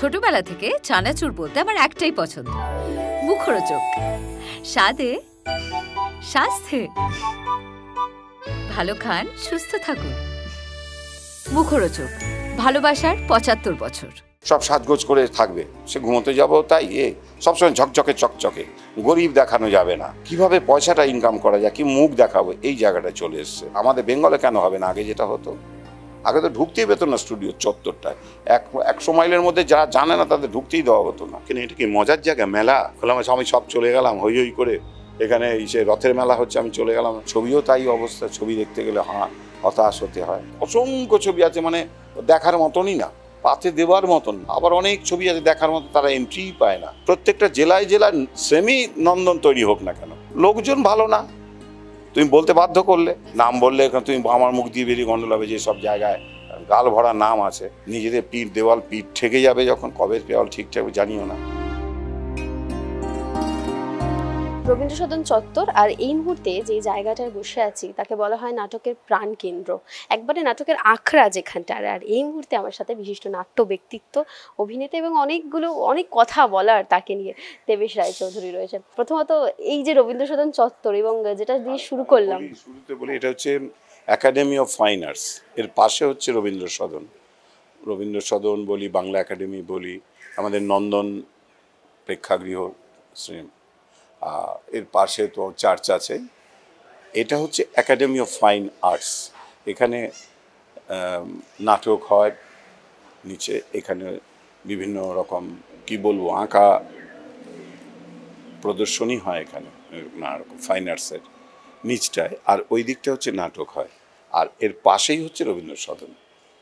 ছোটবেলা থেকে চানাচুর বলতে আমার একটাই পছন্দ, মুখরোচক, স্বাদে স্বাস্থ্যে। ভালো খান, সুস্থ থাকুন। মুখরোচক, ভালোবাসার ৭৫ বছর। সব সাজগোজ করে থাকবে, সে ঘুমোতে যাবো তাই সবসময় ঝকঝকে চকচকে, গরিব দেখানো যাবে না। কিভাবে পয়সাটা ইনকাম করা যায়, কি মুখ দেখাবো, এই জায়গাটা চলে এসছে। আমাদের বেঙ্গলে কেন হবে না? আগে যেটা হতো, আগে তো ঢুকতেই পেতো না স্টুডিও চত্বরটায়। ১০০ মাইলের মধ্যে যারা জানে না তাদের ঢুকতেই দেওয়া হতো না। কিন্তু এটা কি মজার জায়গা? মেলা খোলাম, আমি সব চলে গেলাম হই হই করে। এখানে সে রথের মেলা হচ্ছে, আমি চলে গেলাম। ছবিও তাই অবস্থা, ছবি দেখতে গেলে হতাশ হতে হয়। অসংখ্য ছবি আছে, মানে দেখার মতনই না, পাতে দেওয়ার মতন। আবার অনেক ছবি আছে দেখার মতো, তারা এন্ট্রি পায় না। প্রত্যেকটা জেলায় জেলায় সেমি নন্দন তৈরি হোক না কেন, লোকজন ভালো না, তুমি বলতে বাধ্য করলে। নাম বললে এখন তুমি আমার মুখ দিয়ে বেরিয়ে গন্ডল হবে যে সব জায়গায় গাল ভরা নাম আছে। নিজেদের পিঠ দেওয়াল পিঠ ঠেকে যাবে যখন, কবে দেওয়াল ঠিকঠাক জানিও না। রবীন্দ্র সদন চত্বর আর এই মুহূর্তে যে জায়গাটায় বসে আছি তাকে বলা হয় নাটকের প্রাণ কেন্দ্র, একবারে নাটকের আখড়া যেখানটার। আর এই মুহূর্তে আমার সাথে বিশিষ্ট নাট্য ব্যক্তিত্ব, অভিনেতা এবং অনেক কথা বলার তাকে নিয়ে দেবেশ রায়চৌধুরী রয়েছে। প্রথমত এই যে রবীন্দ্র সদন চত্বর এবং যেটা দিয়ে শুরু করলাম, শুরুতে বলি এটা হচ্ছে একাডেমি অফ ফাইন আর্টস, এর পাশে হচ্ছে রবীন্দ্র সদন। রবীন্দ্র সদন বলি, বাংলা একাডেমি বলি, আমাদের নন্দন প্রেক্ষাগৃহ, এর পাশে তো চার্চ আছে। এটা হচ্ছে একাডেমি অফ ফাইন আর্টস। এখানে নাটক হয় নিচে, এখানে বিভিন্ন রকম কি বলবো আঁকা প্রদর্শনী হয় এখানে নানা রকম ফাইন আর্টসের নিচটায়। আর ওই দিকটা হচ্ছে নাটক হয়, আর এর পাশেই হচ্ছে রবীন্দ্র সদন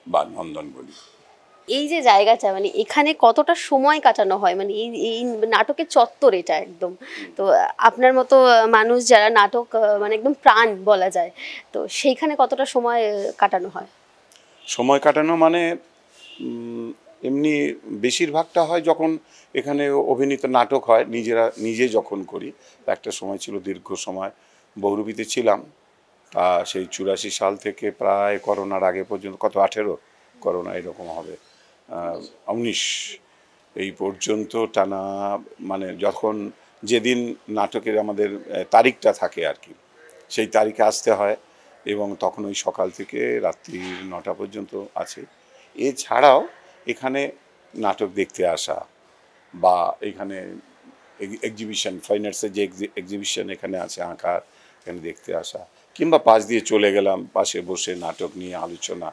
বা নন্দন বলি। এই যে জায়গাটা, মানে এখানে কতটা সময় কাটানো হয়, মানে এই নাটকের চত্বর এটা একদম। তো আপনার মতো মানুষ যারা নাটক মানে একদম প্রাণ বলা যায়, তো সেইখানে কতটা সময় কাটানো হয়? সময় কাটানো মানে এমনি বেশিরভাগটা হয় যখন এখানে অভিনীত নাটক হয়, নিজে যখন করি। একটা সময় ছিল, দীর্ঘ সময় বহুরূপীতে ছিলাম, সেই ৮৪ সাল থেকে প্রায় করোনার আগে পর্যন্ত, কত ১৮ করোনা এরকম হবে ১৯ এই পর্যন্ত টানা, মানে যখন যেদিন নাটকের আমাদের তারিখটা থাকে আর কি, সেই তারিখে আসতে হয় এবং তখন ওই সকাল থেকে রাত্রি ৯টা পর্যন্ত আছে। এছাড়াও এখানে নাটক দেখতে আসা বা এখানে এক্সিবিশন, ফাইন আর্টসের যে এক্সিবিশন এখানে আছে আঁকার, এখানে দেখতে আসা, কিংবা পাশ দিয়ে চলে গেলাম, পাশে বসে নাটক নিয়ে আলোচনা,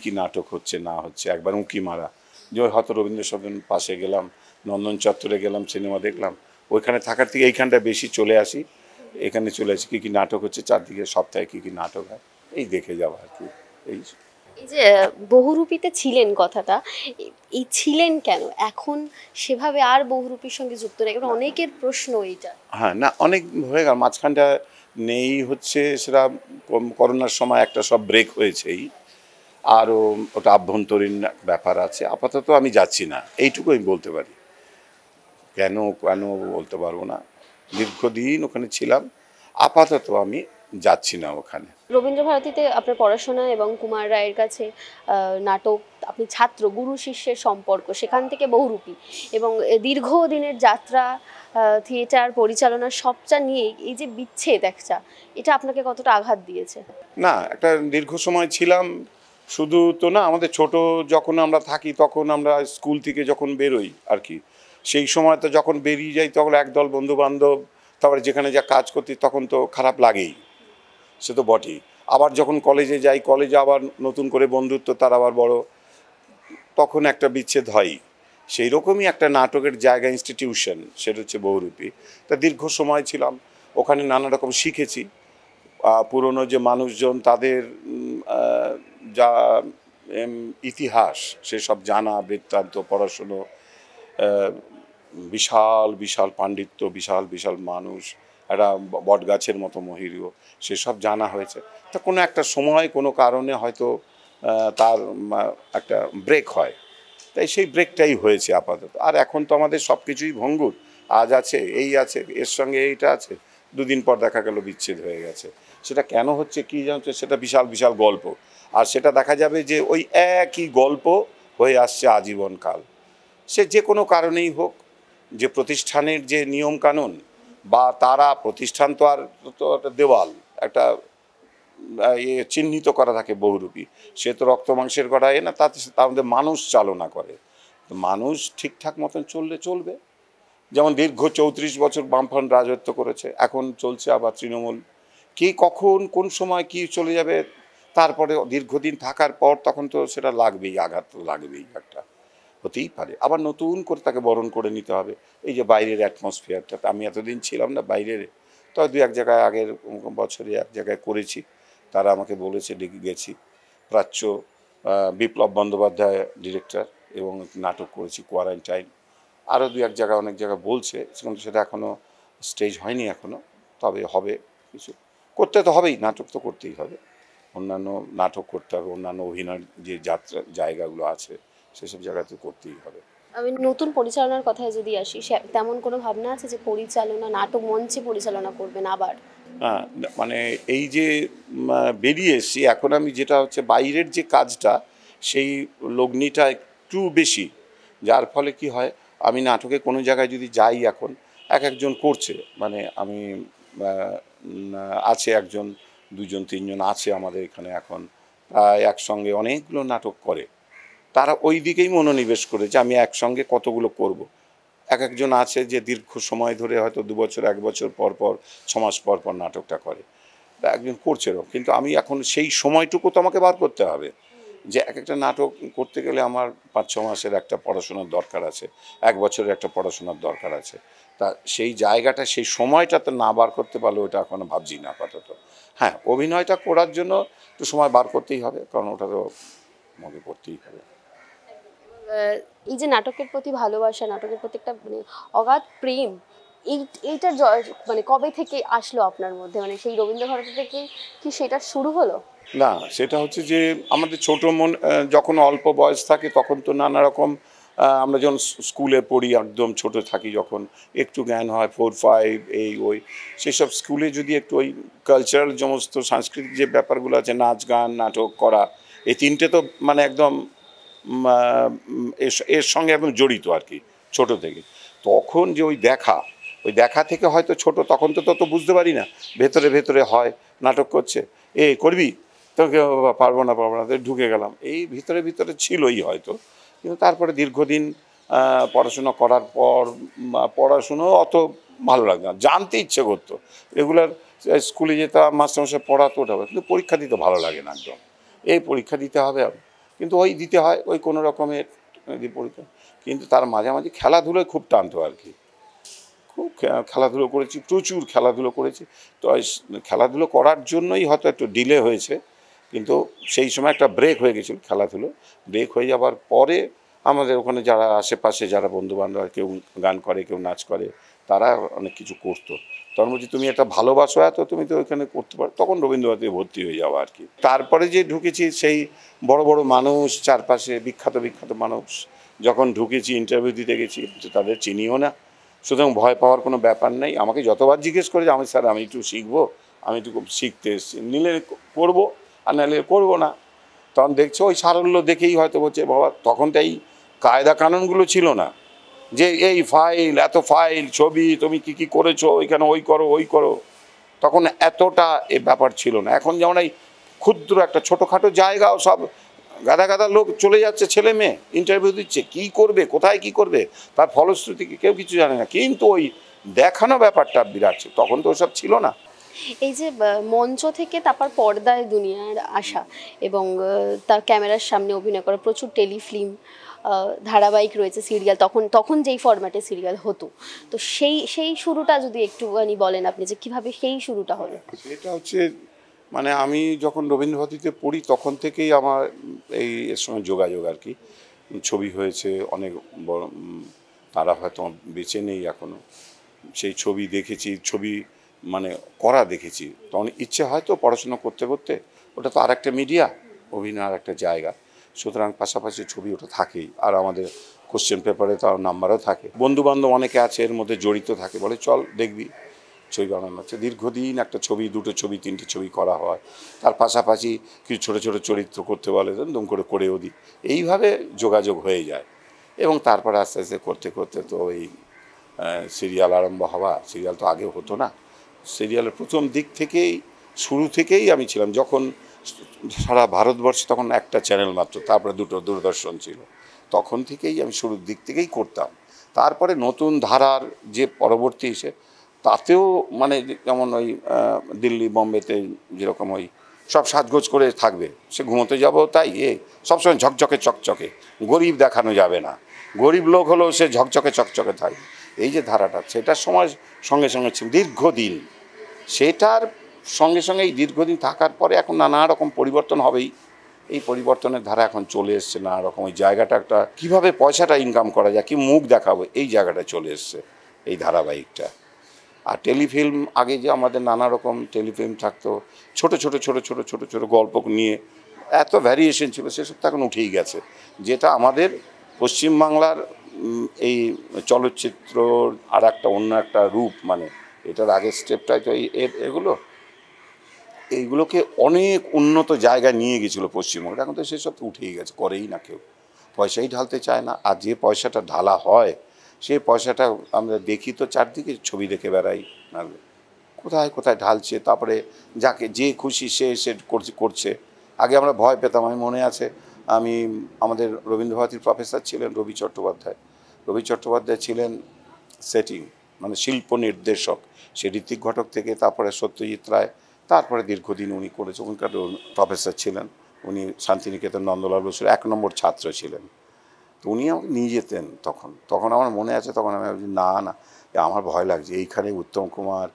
কি নাটক হচ্ছে না হচ্ছে, একবার উঁকি মারা। যে হয়তো রবীন্দ্র সদন পাশে গেলাম, নন্দন চত্বরে গেলাম, সিনেমা দেখলাম, ওইখানে থাকার থেকে এইখানটা বেশি চলে আসি। এখানে চলে আসি কি নাটক হচ্ছে চারদিকে, সপ্তাহে কি নাটক হয়, এই দেখে যাওয়া আর কি। এই যে বহুরূপীতে ছিলেন কথাটা, এই ছিলেন কেন? এখন সেভাবে আর বহুরূপীর সঙ্গে যুক্ত নেই, অনেকের প্রশ্ন এইটা। হ্যাঁ, না অনেক হয়ে গেল, মাঝখানটা নেই হচ্ছে, সেটা করোনার সময় একটা সব ব্রেক হয়েছেই, আরও ওটা আভ্যন্তরীণ ব্যাপার আছে। আপাতত আমি যাচ্ছি না, এইটুকু আমি বলতে পারি। কেন বলতে পারবো না, দীর্ঘদিন ওখানে ছিলাম, আপাতত আমি যাচ্ছি না ওখানে। রবীন্দ্রভারতীতে আপনার পড়াশোনা এবং কুমার রায়ের কাছে নাটক, আপনি ছাত্র, গুরু শিষ্যের সম্পর্ক, সেখান থেকে বহুরূপী এবং দীর্ঘদিনের যাত্রা, থিয়েটার পরিচালনা সবটা নিয়ে এই যে বিচ্ছেদ একটা, এটা আপনাকে কতটা আঘাত দিয়েছে? না, একটা দীর্ঘ সময় ছিলাম, শুধু তো না, আমাদের ছোট যখন আমরা থাকি তখন আমরা স্কুল থেকে যখন বেরোই আর কি, সেই সময় তো যখন বেরিয়ে যাই তখন একদল বন্ধু বান্ধব, তারপরে যেখানে যা কাজ করতে তখন তো খারাপ লাগেই, সে তো বটেই। আবার যখন কলেজে যাই, কলেজে আবার নতুন করে বন্ধুত্ব, তার আবার বড়, তখন একটা বিচ্ছেদ হয়ই। সেই রকমই একটা নাটকের জায়গা, ইনস্টিটিউশন, সেটা হচ্ছে বহুরূপী। তা দীর্ঘ সময় ছিলাম ওখানে, নানা রকম শিখেছি। পুরনো যে মানুষজন, তাদের যা ইতিহাস সেসব জানা, বৃত্তান্ত, পড়াশুনো, বিশাল বিশাল পাণ্ডিত্য, বিশাল বিশাল মানুষ, একটা বটগাছের মতো মহিরীয়, সেসব জানা হয়েছে। তা কোনো একটা সময় কোনো কারণে হয়তো তার একটা ব্রেক হয়, তাই সেই ব্রেকটাই হয়েছে আপাতত। আর এখন তো আমাদের সব কিছুই ভঙ্গুর, আজ আছে, এই আছে, এর সঙ্গে এইটা আছে, দুদিন পর দেখা গেল বিচ্ছেদ হয়ে গেছে। সেটা কেন হচ্ছে কী জানছে, সেটা বিশাল বিশাল গল্প, আর সেটা দেখা যাবে যে ওই একই গল্প হয়ে আসছে আজীবনকাল। সে যে কোনো কারণেই হোক, যে প্রতিষ্ঠানের যে নিয়মকানুন বা তারা প্রতিষ্ঠান তো আর তো একটা দেওয়াল, একটা চিহ্নিত করা থাকে বহুরূপী, সে তো রক্ত মাংসের গড়া না, তাতে তার মধ্যে মানুষ চালনা করে। তো মানুষ ঠিকঠাক মতন চললে চলবে। যেমন দীর্ঘ 34 বছর বামফ্রন্ট রাজত্ব করেছে, এখন চলছে আবার তৃণমূল। কি কখন কোন সময় কি চলে যাবে, তারপরে দীর্ঘদিন থাকার পর তখন তো সেটা লাগবেই, আঘাত তো লাগবেই, একটা হতেই পারে। আবার নতুন করে তাকে বরণ করে নিতে হবে। এই যে বাইরের অ্যাটমসফিয়ারটা, আমি এতদিন ছিলাম না বাইরের, তো দু এক জায়গায় আগের বছরে এক জায়গায় করেছি, তারা আমাকে বলেছে, ডেকে গেছি। প্রাচ্য বিপ্লব বন্দ্যোপাধ্যায় ডিরেক্টর, এবং নাটক করেছি কোয়ারেন্টাইন, আরও দু এক জায়গায় অনেক জায়গায় বলছে, কিন্তু সেটা এখনও স্টেজ হয়নি এখনও, তবে হবে। কিছু করতে তো হবেই, নাটক তো করতেই হবে, অন্যান্য নাটক করতে হবে, অন্যান্য অভিনয়ের যে যাত্রা জায়গাগুলো আছে সেসব জায়গাতে করতেই হবে। আমি নতুন পরিচালনার কথায় যদি আসি, তেমন কোনো ভাবনা আছে যে পরিচালনা, নাটক মঞ্চে পরিচালনা করবেন আবার? হ্যাঁ, মানে এই যে বেরিয়ে এসছি এখন, আমি যেটা হচ্ছে বাইরের যে কাজটা, সেই লগ্নিটা একটু বেশি, যার ফলে কি হয়, আমি নাটকে কোনো জায়গায় যদি যাই এখন, একজন করছে, মানে আমি আছে একজন, দুজন তিনজন আছে আমাদের এখানে এখন, প্রায় একসঙ্গে অনেকগুলো নাটক করে, তারা ওই দিকেই মনোনিবেশ করেছে আমি একসঙ্গে কতগুলো করব। একজন আছে যে দীর্ঘ সময় ধরে, হয়তো 2 বছর 1 বছর পর পর 6 মাস পর পর নাটকটা করে, একজন করছেও। কিন্তু আমি এখন সেই সময়টুকু তো আমাকে বার করতে হবে, যে একটা নাটক করতে গেলে আমার 5-6 মাসের একটা পড়াশোনার দরকার আছে, 1 বছরের একটা পড়াশোনার দরকার আছে। তা সেই জায়গাটা, সেই সময়টা তো না বার করতে পারলে ওটা এখনো ভাবছি না আপাতত। হ্যাঁ, অভিনয়টা করার জন্য একটু সময় বার করতেই হবে, কারণ ওটা তো মনে করতেই হবে। এই যে নাটকের প্রতি ভালোবাসা, নাটকের প্রতি একটা মানে অগাধ প্রেম, এইটার মানে কবে থেকে আসলো আপনার মধ্যে? মানে সেই রবীন্দ্রভারতী থেকে কি সেটা শুরু হলো? না, সেটা হচ্ছে যে আমাদের ছোট মন, যখন অল্প বয়স থাকে তখন তো নানা রকম, আমরা যখন স্কুলে পড়ি, একদম ছোট থাকি যখন, একটু জ্ঞান হয় 4-5 এই ওই, সেসব স্কুলে যদি একটু ওই কালচারাল সমস্ত সাংস্কৃতিক যে ব্যাপারগুলো আছে, নাচ গান নাটক করা, এই তিনটে তো মানে একদম এর সঙ্গে একদম জড়িত আর কি, ছোট থেকে। তখন যে ওই দেখা থেকে হয়তো ছোট, তখন তো তত বুঝতে পারি না, ভেতরে ভেতরে হয় নাটক করছে, করবি তোকে, পারবো না ঢুকে গেলাম, এই ভিতরে ভিতরে ছিলই হয়তো। কিন্তু তারপরে দীর্ঘদিন পড়াশোনা করার পর, পড়াশুনো অত ভালো লাগতো না, জানতে ইচ্ছে করতো, রেগুলার স্কুলে যেতাম, মাস্টারমশাই পড়াতো, ওটা, কিন্তু পরীক্ষা দিতে ভালো লাগে না একদম, পরীক্ষা দিতে হবে, কিন্তু ওই দিতে হয় ওই কোনো রকমের পরীক্ষা। কিন্তু তার মাঝামাঝি খেলাধুলোয় খুব টানতো আর কি, খুব খেলাধুলো করেছি, প্রচুর খেলাধুলো করেছি। তো খেলাধুলো করার জন্যই হয়তো একটু ডিলে হয়েছে, কিন্তু সেই সময় একটা ব্রেক হয়ে গেছিল, খেলাধুলো ব্রেক হয়ে যাওয়ার পরে আমাদের ওখানে যারা আশেপাশে যারা বন্ধুবান্ধব, কেউ গান করে, কেউ নাচ করে, তারা অনেক কিছু করতো। তখন বলছি, তুমি একটা ভালোবাসো এত, তুমি তো ওইখানে করতে পারো, তখন রবীন্দ্রভারতী ভর্তি হয়ে যাওয়া আর কি। তারপরে যে ঢুকেছি, সেই বড় বড় মানুষ চারপাশে, বিখ্যাত বিখ্যাত মানুষ, যখন ঢুকেছি ইন্টারভিউ দিতে গেছি, তাদের চিনিও না, সুতরাং ভয় পাওয়ার কোনো ব্যাপার নেই। আমাকে যতবার জিজ্ঞেস করে যে, আমি স্যার আমি একটু শিখবো, আমি একটু শিখতে এসেছি, নিলে করবো আর নাহলে করবো না। তখন দেখছো ওই সারল্য দেখেই হয়তো বলছে, বাবা তখন তো এই কায়দা কানুনগুলো ছিল না, যে এই ফাইল, এত ফাইল, ছবি, তুমি কি কি করেছো ওইখানে, ওই করো, তখন এতটা ব্যাপার ছিল না। এখন যেমন এই ক্ষুদ্র একটা ছোটোখাটো জায়গাও সব গাদা গাদা লোক চলে যাচ্ছে, ছেলে মেয়ে ইন্টারভিউ দিচ্ছে, কি করবে, কোথায় কি করবে, তার ফলশ্রুতি কেউ কিছু জানে না, কিন্তু ওই দেখানো ব্যাপারটা বিরাট ছিল, তখন তো ওসব ছিল না। এই যে মঞ্চ থেকে তারপর পর্দায় দুনিয়ার আসা, এবং তার ক্যামেরার সামনে অভিনয় করা, প্রচুর টেলিফিল্ম, ধারাবাহিক রয়েছে, সিরিয়াল, তখন যেই ফরম্যাটে সিরিয়াল হতো, তো সেই শুরুটা যদি একটুখানি বলেন আপনি, যে কিভাবে সেই শুরুটা হলো? সেটা হচ্ছে, মানে আমি যখন রবীন্দ্রভারতীতে পড়ি তখন থেকেই আমার এর সঙ্গে যোগাযোগ আর কি। ছবি হয়েছে অনেক বড়, তারা হয়তো বেঁচে নেই এখনও, সেই ছবি দেখেছি, ছবি মানে করা দেখেছি, তখন ইচ্ছে হয়তো পড়াশোনা করতে করতে, ওটা তো আর একটা মিডিয়া, অভিনয় আর একটা জায়গা, সুতরাং পাশাপাশি ছবি ওটা থাকেই। আর আমাদের কোশ্চেন পেপারে তার নাম্বারও থাকে, বন্ধুবান্ধব অনেকে আছে এর মধ্যে জড়িত থাকে, বলে চল দেখবি ছবি বানানো হচ্ছে, দীর্ঘদিন একটা ছবি, 2টো ছবি, 3টে ছবি করা হয়, তার পাশাপাশি কিছু ছোটো ছোটো চরিত্র করতে বলে, দম করেও দিই, এইভাবে যোগাযোগ হয়ে যায়। এবং তারপরে আস্তে আস্তে করতে করতে তো ওই সিরিয়াল আরম্ভ হওয়া। সিরিয়াল তো আগে হতো না, সিরিয়ালের প্রথম দিক থেকেই শুরু থেকেই আমি ছিলাম। যখন সারা ভারতবর্ষে তখন একটা চ্যানেল মাত্র, তারপরে দুটো দূরদর্শন ছিল, তখন থেকেই আমি শুরুর দিক থেকেই করতাম। তারপরে নতুন ধারার যে পরবর্তী এসে তাতেও মানে যেমন ওই দিল্লি বোম্বেতে যেরকম ওই সব সাজগোজ করে থাকবে, সে ঘুমোতে যাব তাই সবসময় ঝকঝকে চকচকে, গরিব দেখানো যাবে না, গরিব লোক হলেও সে ঝকঝকে চকচকে থাকবে। এই যে ধারাটা, সেটার সময় সঙ্গে সঙ্গে ছিল দীর্ঘদিন, সেটার সঙ্গে সঙ্গে এই দীর্ঘদিন থাকার পরে এখন নানা রকম পরিবর্তন হবেই। এই পরিবর্তনের ধারা এখন চলে এসছে নানা রকম। ওই জায়গাটা একটা কীভাবে পয়সাটা ইনকাম করা যায়, কি মুখ দেখাবো, এই জায়গাটা চলে এসছে এই ধারাবাহিকটা। আর টেলিফিল্ম, আগে যে আমাদের নানা রকম টেলিফিল্ম থাকতো, ছোট ছোট ছোট ছোট ছোট ছোট গল্প নিয়ে এত ভ্যারিয়েশন ছিল, সেসব তো এখন উঠেই গেছে। যেটা আমাদের পশ্চিমবাংলার এই চলচ্চিত্রর আর একটা অন্য একটা রূপ, মানে এটার আগের স্টেপটাই তো এইগুলোকে অনেক উন্নত জায়গায় নিয়ে গেছিলো পশ্চিমবঙ্গ। এখন তো সেসব তো উঠেই গেছে, করেই না কেউ, পয়সাই ঢালতে চায় না। আর যে পয়সাটা ঢালা হয়, সেই পয়সাটা আমরা দেখি তো চারদিকে, ছবি দেখে বেড়াই, কোথায় কোথায় ঢালছে, তারপরে যাকে যে খুশি সে করছে। আগে আমরা ভয় পেতাম, আমি মনে আছে, আমাদের রবীন্দ্রভারতীর প্রফেসর ছিলেন রবি চট্টোপাধ্যায় ছিলেন সেটিং মানে শিল্প নির্দেশক, সে ঋত্বিক ঘটক থেকে তারপরে সত্যজিৎ রায়, তারপরে দীর্ঘদিন উনি করেছে, ওখানকার প্রফেসর ছিলেন। উনি শান্তিনিকেতন নন্দলাল বসুর 1 নম্বর ছাত্র ছিলেন। তো উনি আমাকে নিয়ে যেতেন তখন আমার মনে আছে, তখন আমি ভাবছি না আমার ভয় লাগছে, এইখানে উত্তম কুমার,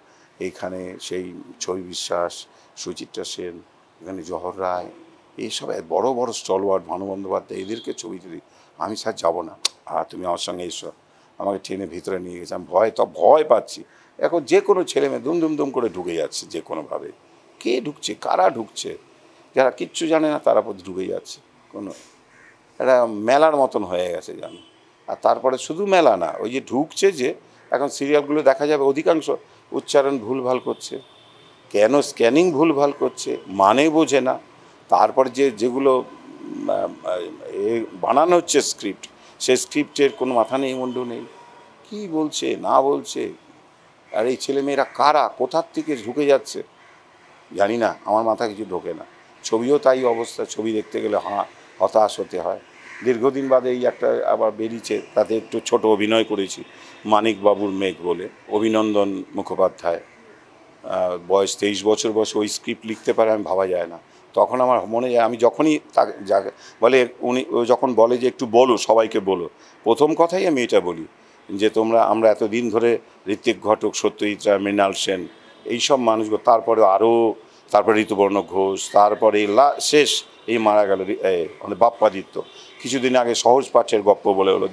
এইখানে সেই ছবি বিশ্বাস, সুচিত্রা সেন, এখানে জহর রায়, এইসব বড় বড় স্টলওয়ার্ড, ভানু বন্দ্যোপাধ্যায়, এদেরকে ছবি তুলি। আমি স্যার যাবো না, তুমি আমার সঙ্গে এসো। আমাকে ট্রেনে ভিতরে নিয়ে গেছে, আমি ভয় পাচ্ছি। এখন যে কোনো ছেলে মেয়ে দুম করে ঢুকে যাচ্ছে যে কোনোভাবে। কে ঢুকছে, কারা ঢুকছে, যারা কিচ্ছু জানে না তারা ঢুকে যাচ্ছে। কোনো একটা মেলার মতন হয়ে গেছে জানো। আর তারপরে শুধু মেলা না, ওই যে ঢুকছে, যে এখন সিরিয়ালগুলো দেখা যাবে অধিকাংশ উচ্চারণ ভুলভাল করছে, কেন স্ক্যানিং ভুলভাল করছে, মানে বোঝে না। তারপর যেগুলো বানানো হচ্ছে স্ক্রিপ্ট, সেই স্ক্রিপ্টের কোনো মাথা নেই, মুন্ডু নেই, কি বলছে না বলছে। আর এই ছেলেমেয়েরা কারা, কোথার থেকে ঢুকে যাচ্ছে জানি না, আমার মাথা কিছু ঢোকে না। ছবিও তাই অবস্থা, ছবি দেখতে গেলে হতাশ হতে হয়। দীর্ঘদিন বাদে এই একটা আবার বেরিয়েছে, তাতে একটু ছোট অভিনয় করেছি, মানিক বাবুর মেঘ বলে, অভিনন্দন মুখোপাধ্যায়, বয়স 23 বছর বয়সে ওই স্ক্রিপ্ট লিখতে পারে, আমি ভাবা যায় না। তখন আমার মনে যায়, আমি যখনই তাকে বলে, উনি যখন বলে যে একটু বলো, সবাইকে বলো, প্রথম কথাই আমি এটা বলি যে আমরা এতদিন ধরে ঋত্বিক ঘটক, সত্যজিৎ রায়, মৃণাল সেন, এইসব মানুষগুলো, তারপরে ঋতুপর্ণ ঘোষ, তারপরে শেষ এই মারা গেল মানে বাপ্পাদিত্য, কিছুদিন আগে সহজ পাঠের গপ্প বলে হলো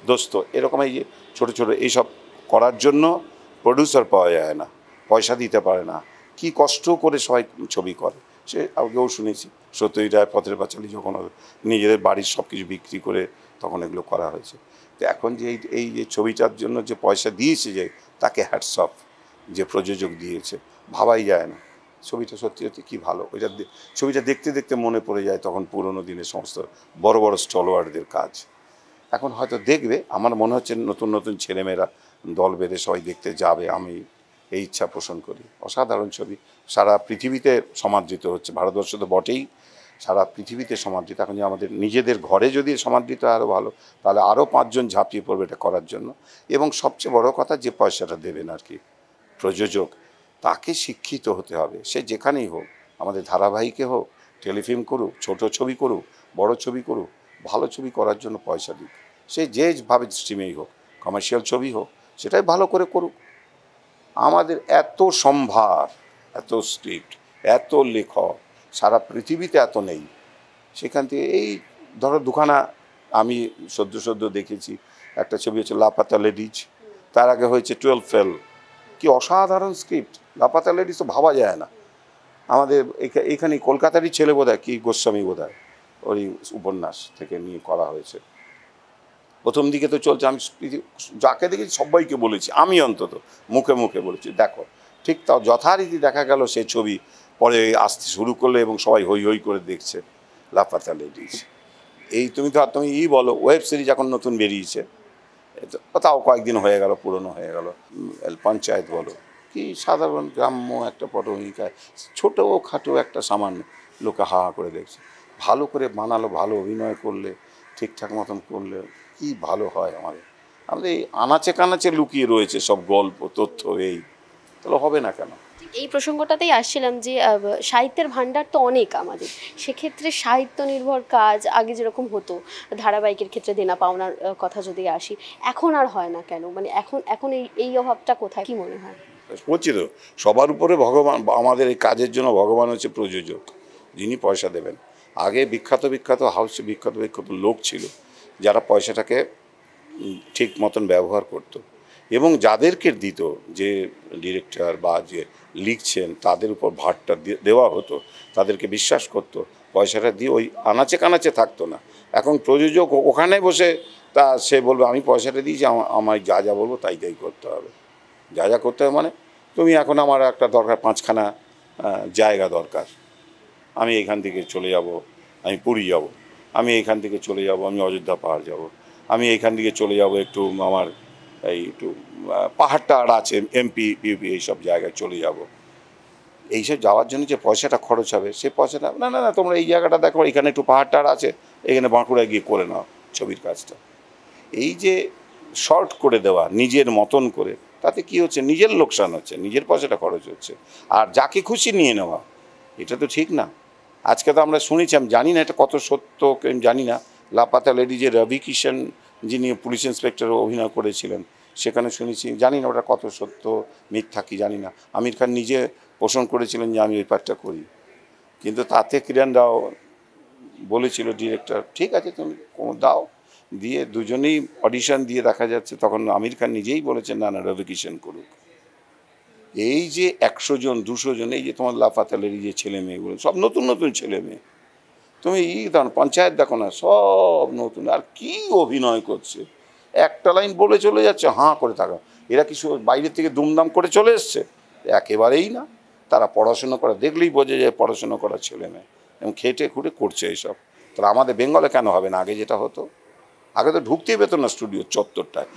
দোস্ত, এরকম এই যে ছোটো ছোটো এইসব করার জন্য প্রডিউসার পাওয়া যায় না, পয়সা দিতে পারে না, কি কষ্ট করে সবাই ছবি করে। সে আগেও শুনেছি, সত্যজিৎ রায় পথের পাঁচালী যখন নিজেদের বাড়ির সব কিছু বিক্রি করে তখন এগুলো করা হয়েছে। তো এখন যে এই যে ছবিটার জন্য যে পয়সা দিয়েছে, যে তাকে হ্যাটস অফ, যে প্রযোজক দিয়েছে, ভাবাই যায় না। ছবিটা সত্যি সত্যি কী ভালো, ছবিটা দেখতে দেখতে মনে পড়ে যায় তখন পুরোনো দিনের সমস্ত বড় বড় স্টলওয়ার্ডদের কাজ। এখন হয়তো দেখবে, আমার মনে হচ্ছে নতুন নতুন ছেলেমেয়েরা দল বেঁধে সবাই দেখতে যাবে, আমি এই ইচ্ছা পোষণ করি। অসাধারণ ছবি, সারা পৃথিবীতে সমাদৃত হচ্ছে, ভারতবর্ষ তো বটেই, সারা পৃথিবীতে সমাদৃত। এখন যে আমাদের নিজেদের ঘরে যদি সমাদৃত আরও ভালো, তাহলে আরও 5 জন ঝাঁপিয়ে পড়বে এটা করার জন্য। এবং সবচেয়ে বড় কথা, যে পয়সাটা দেবেন আর কি প্রযোজক, তাকে শিক্ষিত হতে হবে, সে যেখানেই হোক, আমাদের ধারাবাহিকে হোক, টেলিফিল্ম করুক, ছোট ছবি করুক, বড় ছবি করুক, ভালো ছবি করার জন্য পয়সা দিক, সে যেভাবে স্ট্রিমেই হোক, কমার্শিয়াল ছবি হোক, সেটাই ভালো করে করুক। আমাদের এত সম্ভার, এত স্ক্রিপ্ট, এত লেখক, সারা পৃথিবীতে এত নেই। সেখান থেকে এই ধরো দুখানা আমি সদ্য দেখেছি, একটা ছবি হচ্ছে লাপাতা লেডিজ, তার আগে হয়েছে 12 ফেল, কি অসাধারণ স্ক্রিপ্ট। লাপাতা লেডিজ তো ভাবা যায় না, আমাদের এখানে কলকাতারই ছেলে বোধহয়, কি গোস্বামী বোধহয়, ওই উপন্যাস থেকে নিয়ে করা হয়েছে। প্রথম দিকে তো চলছে, আমি যাকে দেখেছি সবাইকে বলেছি, আমি অন্তত মুখে বলেছি দেখো, ঠিক তাও যথারীতি দেখা গেল সে ছবি পরে আসতে শুরু করলো এবং সবাই হই হই করে দেখছে লাপাতা লেডিজ। এই তুমি বলো ওয়েব সিরিজ এখন নতুন বেরিয়েছে, তাও কয়েকদিন হয়ে গেল, পুরনো হয়ে গেল। পঞ্চায়েত বলো, কি সাধারণ গ্রাম্য একটা পটভূমিকায় ছোটো খাটো একটা সামান্য লোকে হা হা করে দেখছে। ভালো করে বানালো, ভালো অভিনয় করলে, ঠিকঠাক মতন করলে কি ভালো হয়। আমাদের এই আনাচে কানাচে লুকিয়ে রয়েছে সব গল্প তথ্য, এই তাহলে হবে না কেন? এই প্রসঙ্গটাতেই আসছিলাম যে সাহিত্যের ভাণ্ডার তো অনেক আমাদের, সেক্ষেত্রে সাহিত্য নির্ভর কাজ আগে যেরকম হতো, ধারাবাহিকের ক্ষেত্রে দেনা পাওনার কথা যদি আসি, এখন আর হয় না কেন? মানে এখন এই অভাবটা কোথায়, কি মনে হয়? বলছি তো, সবার উপরে ভগবান, আমাদের এই কাজের জন্য ভগবান হচ্ছে প্রযোজক, যিনি পয়সা দেবেন। আগে বিখ্যাত হাউসে বিখ্যাত লোক ছিল যারা পয়সাটাকে ঠিক মতন ব্যবহার করত, এবং যাদেরকে দিত, যে ডিরেক্টর বা যে লিখছেন তাদের উপর ভারটা দেওয়া হতো, তাদেরকে বিশ্বাস করতো, পয়সাটা দিয়ে ওই আনাচে কানাচে থাকতো না। এখন প্রযোজক ওখানে বসে সে বলবে আমি পয়সাটা দিয়েছি, আমায় যা যা বলবো তাই করতে হবে। যা করতে হবে মানে, তুমি এখন আমার একটা দরকার, 5খানা জায়গা দরকার, আমি এখান থেকে চলে যাব, আমি পুরী যাব, আমি এইখান থেকে চলে যাব, আমি অযোধ্যা পাহাড় যাব, আমি এইখান থেকে চলে যাব একটু আমার একটু পাহাড়টা আছে এমপি ইউপি এইসব জায়গায় চলে যাব। এইসব যাওয়ার জন্য যে পয়সাটা খরচ হবে, সে পয়সাটা না না না তোমরা এই জায়গাটা দেখো, এখানে একটু পাহাড়টা আছে, এখানে বাঁকুড়ায় গিয়ে করে নাও ছবির কাজটা। এই যে শর্ট করে দেওয়া নিজের মতন করে, তাতে কি হচ্ছে, নিজের লোকসান হচ্ছে, নিজের পয়সাটা খরচ হচ্ছে, আর যাকে খুশি নিয়ে নেওয়া, এটা তো ঠিক না। আজকে তো আমরা শুনেছি, আমি জানি না এটা কত সত্য জানি না, লাপাতা লেডি যে রবি কিষণ যিনি পুলিশ ইন্সপেক্টর অভিনয় করেছিলেন, সেখানে শুনেছি, জানি না ওটা কত সত্য মিথ্যা কি জানি না। আমির খান নিজে পোষণ করেছিলেন যে আমি ওই পাঠটা করি, কিন্তু তাতে কিরণ রাও বলেছিল ডিরেক্টর, ঠিক আছে তুমি দাও, দিয়ে দুজনেই অডিশন দিয়ে দেখা যাচ্ছে, তখন আমির খান নিজেই বলেছেন না না রবি কিষণ করুক। এই যে 100 জন 200 জন, এই যে তোমার লাফাতালের যে ছেলে মেয়েগুলো সব নতুন নতুন ছেলে মেয়ে, তুমি দেখো পঞ্চায়েত দেখো না, সব নতুন, আর কি অভিনয় করছে, একটা লাইন বলে চলে যাচ্ছে, হাঁ করে থাকা। এরা কিছু বাইরের থেকে দুমদাম করে চলে এসছে? একেবারেই না। তারা পড়াশুনো করা দেখলেই বোঝে যে পড়াশুনো করা ছেলে মেয়ে, এবং খেটে খুঁটে করছে এইসব। তাহলে আমাদের বেঙ্গলে কেন হবে না? আগে যেটা হতো, আগে তো ঢুকতেই পেতো না স্টুডিওর চত্বরটায়,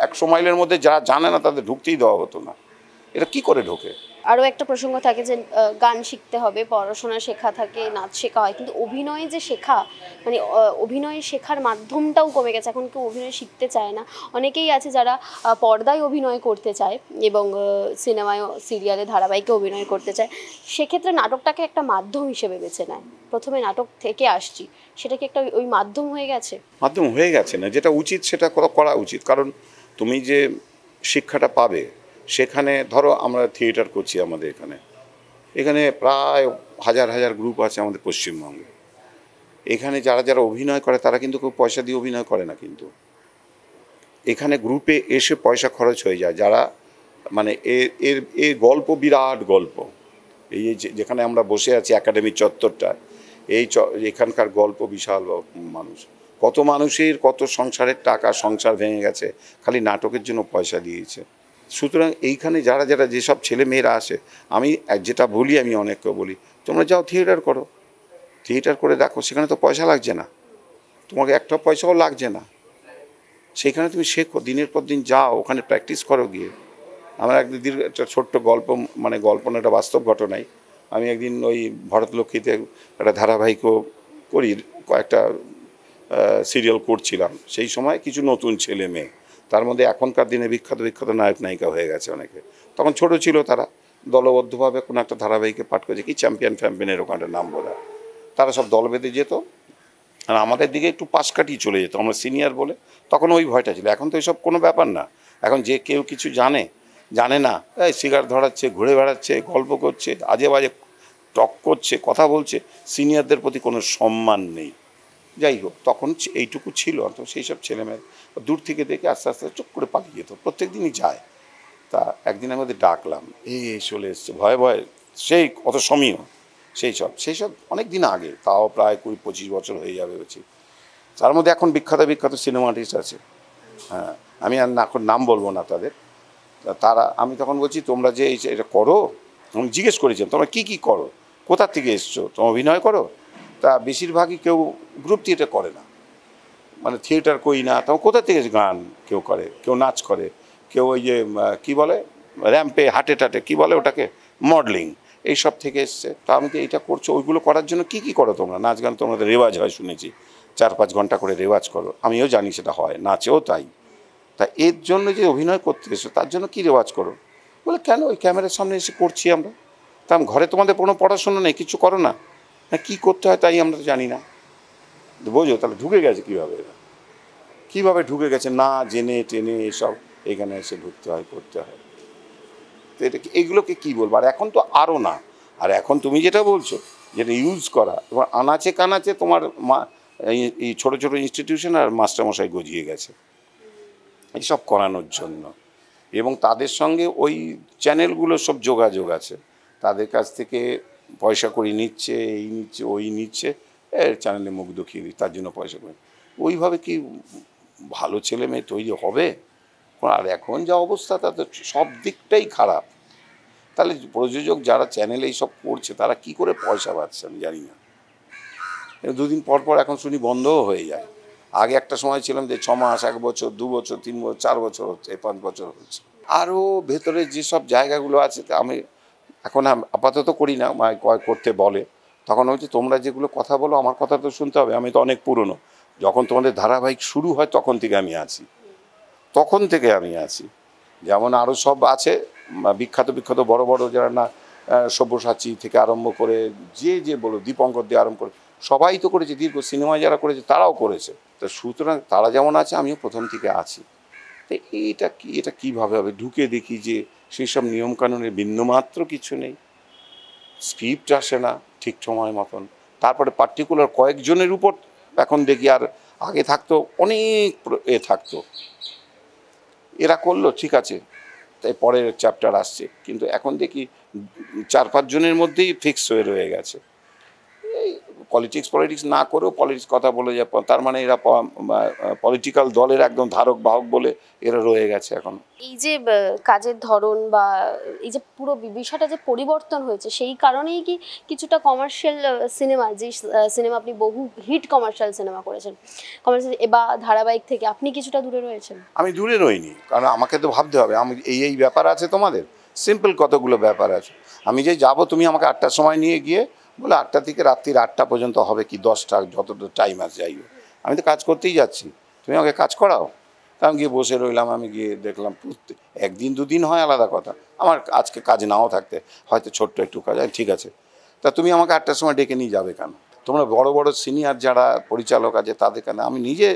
100 মাইলের মধ্যে যারা জানে না তাদের ঢুকতেই দেওয়া হতো না। এটা কি করে ঢোকে? আরও একটা প্রসঙ্গ থাকে যে গান শিখতে হবে, পড়াশোনা শেখা থাকে, নাচ শেখা হয়, কিন্তু অভিনয়ে যে শেখা, মানে অভিনয় শেখার মাধ্যমটাও কমে গেছে। এখন কেউ অভিনয় শিখতে চায় না। অনেকেই আছে যারা পর্দায় অভিনয় করতে চায় এবং সিনেমায়, সিরিয়ালে, ধারাবাহিকে অভিনয় করতে চায়, সেক্ষেত্রে নাটকটাকে একটা মাধ্যম হিসেবে বেছে নেয়। প্রথমে নাটক থেকে আসছি, সেটা কি একটা ওই মাধ্যম হয়ে গেছে? মাধ্যম হয়ে গেছে না, যেটা উচিত সেটা করা উচিত। কারণ তুমি যে শিক্ষাটা পাবে, সেখানে ধরো আমরা থিয়েটার করছি, আমাদের এখানে প্রায় হাজার হাজার গ্রুপ আছে আমাদের পশ্চিমবঙ্গে। এখানে যারা যারা অভিনয় করে তারা কিন্তু খুব পয়সা দিয়ে অভিনয় করে না, কিন্তু এখানে গ্রুপে এসে পয়সা খরচ হয়ে যায়। যারা মানে এর গল্প, বিরাট গল্প, এই যেখানে আমরা বসে আছি একাডেমি চত্বরটা, এখানকার গল্প বিশাল। মানুষ, কত মানুষের কত সংসারের টাকা, সংসার ভেঙে গেছে খালি নাটকের জন্য পয়সা দিয়েছে। সুতরাং এইখানে যারা যারা যেসব ছেলে মেয়েরা আসে, আমি যেটা বলি, আমি অনেককে বলি, তোমরা যাও থিয়েটার করো, থিয়েটার করে দেখো, সেখানে তো পয়সা লাগছে না, তোমাকে একটা পয়সাও লাগছে না, সেখানে তুমি শেখো, দিনের পর দিন যাও, ওখানে প্র্যাকটিস করো গিয়ে। আমার একদিন একটা ছোট্ট গল্প, মানে গল্প না, একটা বাস্তব ঘটনাই। আমি একদিন ওই ভরতলক্ষ্মীতে একটা ধারাবাহিকও করি, কয়েকটা সিরিয়াল করছিলাম। সেই সময় কিছু নতুন ছেলে মেয়ে, তার মধ্যে এখনকার দিনে বিখ্যাত নায়ক নায়িকা হয়ে গেছে অনেকে। তখন ছোট ছিল তারা, দলবদ্ধভাবে কোনো একটা ধারাবাহিকে পাঠ করেছে, কি চ্যাম্পিয়ন ফ্যাম্পিয়নের ওখানটার নাম বলা। তারা সব দল বেঁধে যেত, আর আমাদের দিকে একটু পাশ কাটিয়ে চলে যেত, আমরা সিনিয়র বলে। তখন ওই ভয়টা ছিল। এখন তো এসব কোনো ব্যাপার না। এখন যে কেউ কিছু জানে না, এই সিগারেট ধরাচ্ছে, ঘুরে বেড়াচ্ছে, গল্প করছে, আজে বাজে টক করছে, কথা বলছে, সিনিয়রদের প্রতি কোনো সম্মান নেই। যাই হোক, তখন এইটুকু ছিল। তো সেই সব ছেলেমেয়ে দূর থেকে দেখে আস্তে আস্তে চুপ করে পালিয়ে যেত, প্রত্যেক দিনই যায়। তা একদিন আমাদের ডাকলাম, চলে এসছে ভয়ে ভয়ে, সেই কত সমীয়, সেই সব অনেক দিন আগে, তাও প্রায় 20-25 বছর হয়ে যাবে বলছি। তার মধ্যে এখন বিখ্যাত সিনেমা আর্টিস্ট আছে, হ্যাঁ, আমি আর এখন নাম বলবো না তাদের। তারা, আমি তখন বলছি তোমরা যে এটা করো, আমি জিজ্ঞেস করেছিলাম তোমরা কী কী করো, কোথা থেকে এসছো, তোমরা অভিনয় করো? তা বেশিরভাগই কেউ গ্রুপ থিয়েটার করে না, মানে থিয়েটার করি না, তখন কোথা থেকে গান কেউ করে, কেউ নাচ করে, কেউ ওই যে কী বলে র্যাম্পে হাটে টাটে কী বলে ওটাকে মডেলিং, এইসব থেকে এসছে। তা আমি তো এইটা করছো, ওইগুলো করার জন্য কি করো তোমরা? নাচ গান তোমাদের রেওয়াজ হয় শুনেছি, 4-5 ঘন্টা করে রেওয়াজ করো, আমিও জানি সেটা হয়, নাচেও তাই। তা এর জন্য যে অভিনয় করতে এসো তার জন্য কি রেওয়াজ করো? বলে কেন, ওই ক্যামেরার সামনে এসে করছি আমরা। তা ঘরে তোমাদের কোনো পড়াশোনা নেই, কিছু করো না? হ্যাঁ, কী করতে হয় তাই আমরা তো জানি না। বোঝো তাহলে ঢুকে গেছে কীভাবে, এরা কীভাবে ঢুকে গেছে না জেনে টেনে এসব এখানে এসে ঢুকতে হয়, করতে হয়। তো এটা এইগুলোকে কী বলবো? আর এখন তো আরও না। আর এখন তুমি যেটা বলছো, যেটা ইউজ করা, এবার আনাচে কানাচে তোমার এই ছোটো ছোটো ইনস্টিটিউশন আর মাস্টারমশাই গজিয়ে গেছে এইসব করানোর জন্য। এবং তাদের সঙ্গে ওই চ্যানেলগুলো সব যোগাযোগ আছে, তাদের কাছ থেকে পয়সা করে নিচ্ছে, এই নিচ্ছে ওই নিচ্ছে, চ্যানেলে মুখ দেখিয়ে দিই, তার জন্য পয়সা করে। ওইভাবে কি ভালো ছেলে মেয়ে তৈরি হবে? আর এখন যা অবস্থা তাতে সব দিকটাই খারাপ। তাহলে প্রযোজক যারা চ্যানেলে এইসব করছে তারা কি করে পয়সা পাচ্ছে আমি জানি না। দুদিন পর পর এখন শুনি বন্ধও হয়ে যায়। আগে একটা সময় ছিলাম যে 6 মাস, 1 বছর, 2 বছর, 3 বছর, 4 বছর হচ্ছে, 5 বছর হচ্ছে। আরও ভেতরে যেসব জায়গাগুলো আছে আমি এখন আপাতত করি না, করতে বলে, তখন হচ্ছে তোমরা যেগুলো কথা বলো আমার কথা তো শুনতে হবে, আমি তো অনেক পুরনো। যখন তোমাদের ধারাবাহিক শুরু হয় তখন থেকে আমি আছি, যেমন আরও সব আছে বিখ্যাত বড় বড় যারা না, সব্যসাচী থেকে আরম্ভ করে যে বলো দীপঙ্কর দিয়ে আরম্ভ করে সবাই তো করেছে, দীর্ঘ সিনেমা যারা করেছে তারাও করেছে। তো সুতরাং তারা যেমন আছে আমিও প্রথম থেকে আছি। তো এটা কীভাবে হবে? ঢুকে দেখি যে সেই সব নিয়মকানুনের বিন্দুমাত্র কিছু নেই, স্ক্রিপ্ট আসে না ঠিক সময় মতন। তারপরে পার্টিকুলার কয়েকজনের উপর এখন দেখি, আর আগে থাকতো অনেক থাকতো, এরা করলো ঠিক আছে, তাই পরের চ্যাপ্টার আসছে, কিন্তু এখন দেখি 4-5 জনের মধ্যেই ফিক্স হয়ে রয়ে গেছে। এই পলিটিক্স না করেও পলিটিক্স কথা বলে যায়, তার মানে এরা পলিটিক্যাল দলের একদম ধারক বাহক বলে এরা রয়ে গেছে এখন। এই যে কাজের ধরন বা এই যে পুরো বিষয়টা যে পরিবর্তন হয়েছে, সেই কারণেই কি কিছুটা কমার্শিয়াল সিনেমা, যে সিনেমা আপনি বহু হিট কমার্শিয়াল সিনেমা করেছেন, কমার্শিয়াল বা ধারাবাহিক থেকে আপনি কিছুটা দূরে রয়েছেন? আমি দূরে রইনি, কারণ আমাকে তো ভাবতে হবে আমি এই ব্যাপার আছে, তোমাদের সিম্পল কতগুলো ব্যাপার আছে। আমি যে যাবো, তুমি আমাকে 8টার সময় নিয়ে গিয়ে বলে 8টা থেকে রাত্রির 8টা পর্যন্ত হবে কি 10টা, যতটা টাইম আছে যাই হোক, আমি তো কাজ করতেই যাচ্ছি, তুমি আমাকে কাজ করাও। আমি গিয়ে বসে রইলাম, আমি গিয়ে দেখলাম একদিন দুদিন হয় আলাদা কথা, আমার আজকে কাজ নাও থাকতে হয়তো ছোট্ট একটু কাজ, ঠিক আছে, তা তুমি আমাকে 8টার সময় ডেকে নিয়ে যাবে কেন? তোমরা বড় বড় সিনিয়র যারা পরিচালক আছে তাদের কেন? আমি নিজে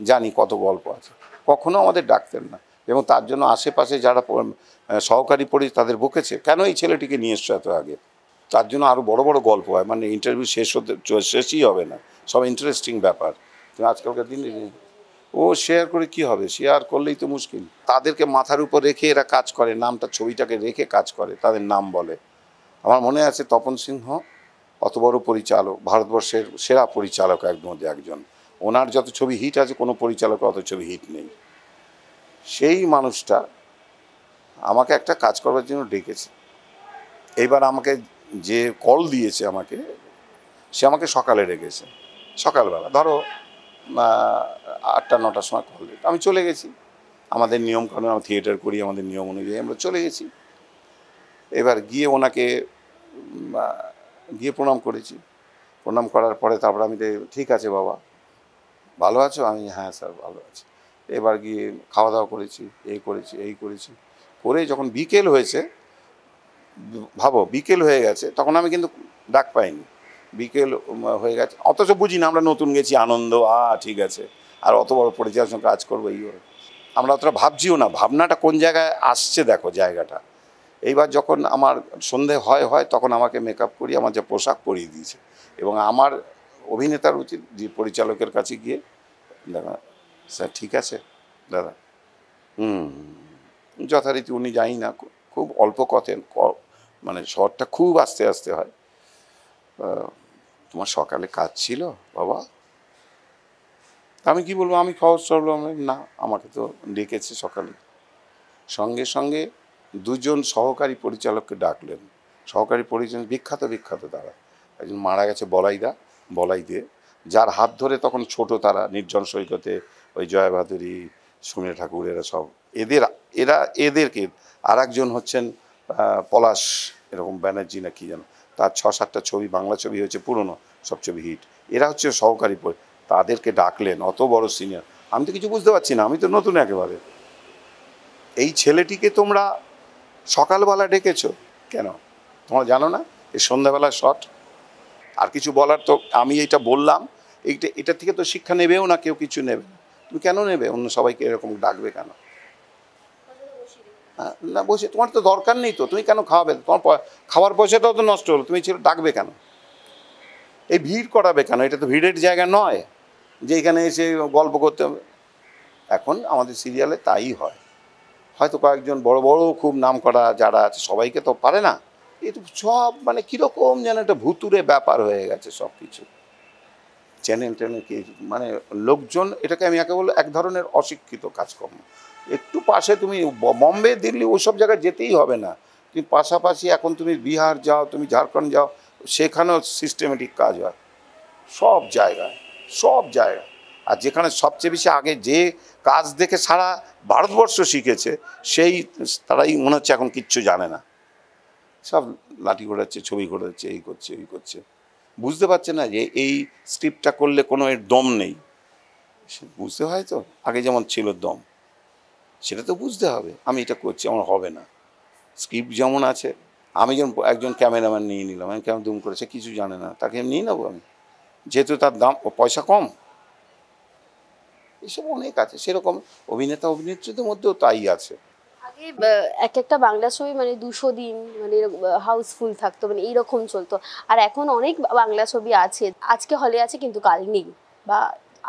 জানি কত গল্প আছে, কখনো আমাদের ডাকতেন না। এবং তার জন্য আশেপাশে যারা সহকারী তাদের বকেছে, কেন এই ছেলেটিকে নিয়ে এসছো এত আগে? তার জন্য আরও বড় বড় গল্প হয়, মানে ইন্টারভিউ শেষই হবে না, সব ইন্টারেস্টিং ব্যাপার। আজকালকার দিনে ও শেয়ার করে কি হবে? শেয়ার করলেই তো মুশকিল। তাদেরকে মাথার উপর রেখে এরা কাজ করে, নামটা ছবিটাকে রেখে কাজ করে, তাদের নাম বলে। আমার মনে আছে তপন সিংহ অত বড় পরিচালক, ভারতবর্ষের সেরা পরিচালক মধ্যে একজন, ওনার যত ছবি হিট আছে কোনো পরিচালকের অত ছবি হিট নেই। সেই মানুষটা আমাকে একটা কাজ করবার জন্য ডেকেছে। এইবার আমাকে যে কল দিয়েছে আমাকে, সে আমাকে সকালে রেখেছে, সকালবেলা ধরো 8টা-9টার সময় কল দিতে আমি চলে গেছি। আমাদের নিয়মকানুন, আমরা থিয়েটার করি, আমাদের নিয়ম অনুযায়ী আমরা চলে গেছি। এবার গিয়ে ওনাকে গিয়ে প্রণাম করেছি। প্রণাম করার পরে তারপর আমি ঠিক আছে বাবা, ভালো আছো? আমি হ্যাঁ স্যার ভালো আছি। এবার গিয়ে খাওয়া দাওয়া করেছি, এই করেছি করে যখন বিকেল হয়েছে, ভাবো বিকেল হয়ে গেছে, তখন আমি কিন্তু ডাক পাইনি। বিকেল হয়ে গেছে, অথচ বুঝি না আমরা নতুন গেছি, আনন্দ, ঠিক আছে, আর অত বড় পরিচালকের সঙ্গে কাজ করবো, আমরা অতটা ভাবছিও না। ভাবনাটা কোন জায়গায় আসছে দেখো জায়গাটা। এইবার যখন আমার সন্ধে হয় তখন আমাকে মেকআপ করিয়ে আমার যে পোশাক পরিয়ে দিয়েছে, এবং আমার অভিনেতার উচিত যে পরিচালকের কাছে গিয়ে, দাদা স্যার ঠিক আছে দাদা, যথারীতি উনি জানি না খুব অল্প কথেন, মানে শহরটা খুব আস্তে আস্তে হয়। তোমার সকালে কাজ ছিল বাবা? আমি কি বলবো, আমি খবর চললাম না, আমাকে তো ডেকেছে সকালে। সঙ্গে সঙ্গে 2জন সহকারী পরিচালককে ডাকলেন। সহকারী পরিচালক বিখ্যাত তারা, একজন মারা গেছে বলাই দে, যার হাত ধরে তখন ছোট তারা নির্জন সৈকতে ওই জয়া ভাদুরী, সুমিরা ঠাকুর, এরা সব এদেরকে আর একজন হচ্ছেন পলাশ এরকম ব্যানার্জি না কি যেন, তার 6-7টা ছবি বাংলা ছবি হয়েছে পুরনো, সব ছবি হিট। এরা হচ্ছে সহকারী, তাদেরকে ডাকলেন, অত বড় সিনিয়র। আমি তো কিছু বুঝতে পারছি না, আমি তো নতুন একেবারে। এই ছেলেটিকে তোমরা সকালবেলা ডেকেছো কেন? তোমরা জানো না এই সন্ধ্যাবেলা শট? আর কিছু বলার তো, আমি এইটা বললাম, এটা থেকে তো শিক্ষা নেবেও না, কেউ কিছু নেবে না। তুমি কেন নেবে? অন্য সবাইকে এরকম ডাকবে কেন? না বসে, তোমার তো দরকার নেই তো, তুমি কেন খাওয়াবে? তোমার খাওয়ার পয়সাটাও তো নষ্ট হলো, তুমি ছিল ডাকবে কেন? এই ভিড় করাবে কেন? এটা তো ভিড়ের জায়গা নয় যে এখানে এসে গল্প করতে হবে। এখন আমাদের সিরিয়ালে তাই হয়, হয়তো কয়েকজন বড় বড় খুব নাম করা যারা আছে, সবাইকে তো পারে না। এই তো সব মানে কীরকম যেন একটা ভুতুরে ব্যাপার হয়ে গেছে সব কিছু। চ্যানেল কি মানে লোকজন, এটাকে আমি একে বলবো এক ধরনের অশিক্ষিত কাজকর্ম। একটু পাশে তুমি বম্বে, দিল্লি, ওইসব জায়গায় যেতেই হবে না, তুমি পাশাপাশি এখন তুমি বিহার যাও, তুমি ঝাড়খণ্ড যাও, সেখানেও সিস্টেমেটিক কাজ হয় সব জায়গায়, সব জায়গায়। আর যেখানে সবচেয়ে বেশি আগে যে কাজ দেখে সারা ভারতবর্ষ শিখেছে, সেই তারাই মনে হচ্ছে এখন কিচ্ছু জানে না, সব লাঠি ঘোরাচ্ছে, ছবি ঘোরাচ্ছে, এই করছে এই করছে। বুঝতে পারছে না যে এই স্ক্রিপ্টটা করলে কোনো এর দম নেই। বুঝতে হয় তো, আগে যেমন ছিল দম, সেটা তো বুঝতে হবে। আমি এটা করছি, আমার হবে না। স্ক্রিপ্ট যেমন আছে, আমি যেমন একজন ক্যামেরাম্যান নিয়ে নিলাম, আমি কেমন দুম করেছে কিছু জানে না, তাকে নিয়ে নেবো আমি, যেহেতু তার দাম পয়সা কম। এসব অনেক আছে, সেরকম অভিনেতা অভিনেত্রীদের মধ্যেও তাই আছে। আগে এক একটা বাংলা ছবি মানে 200 দিন মানে হাউসফুল থাকতো, মানে এইরকম চলতো। আর এখন অনেক বাংলা ছবি আছে, আজকে হলে আছে কিন্তু কাল নেই, বা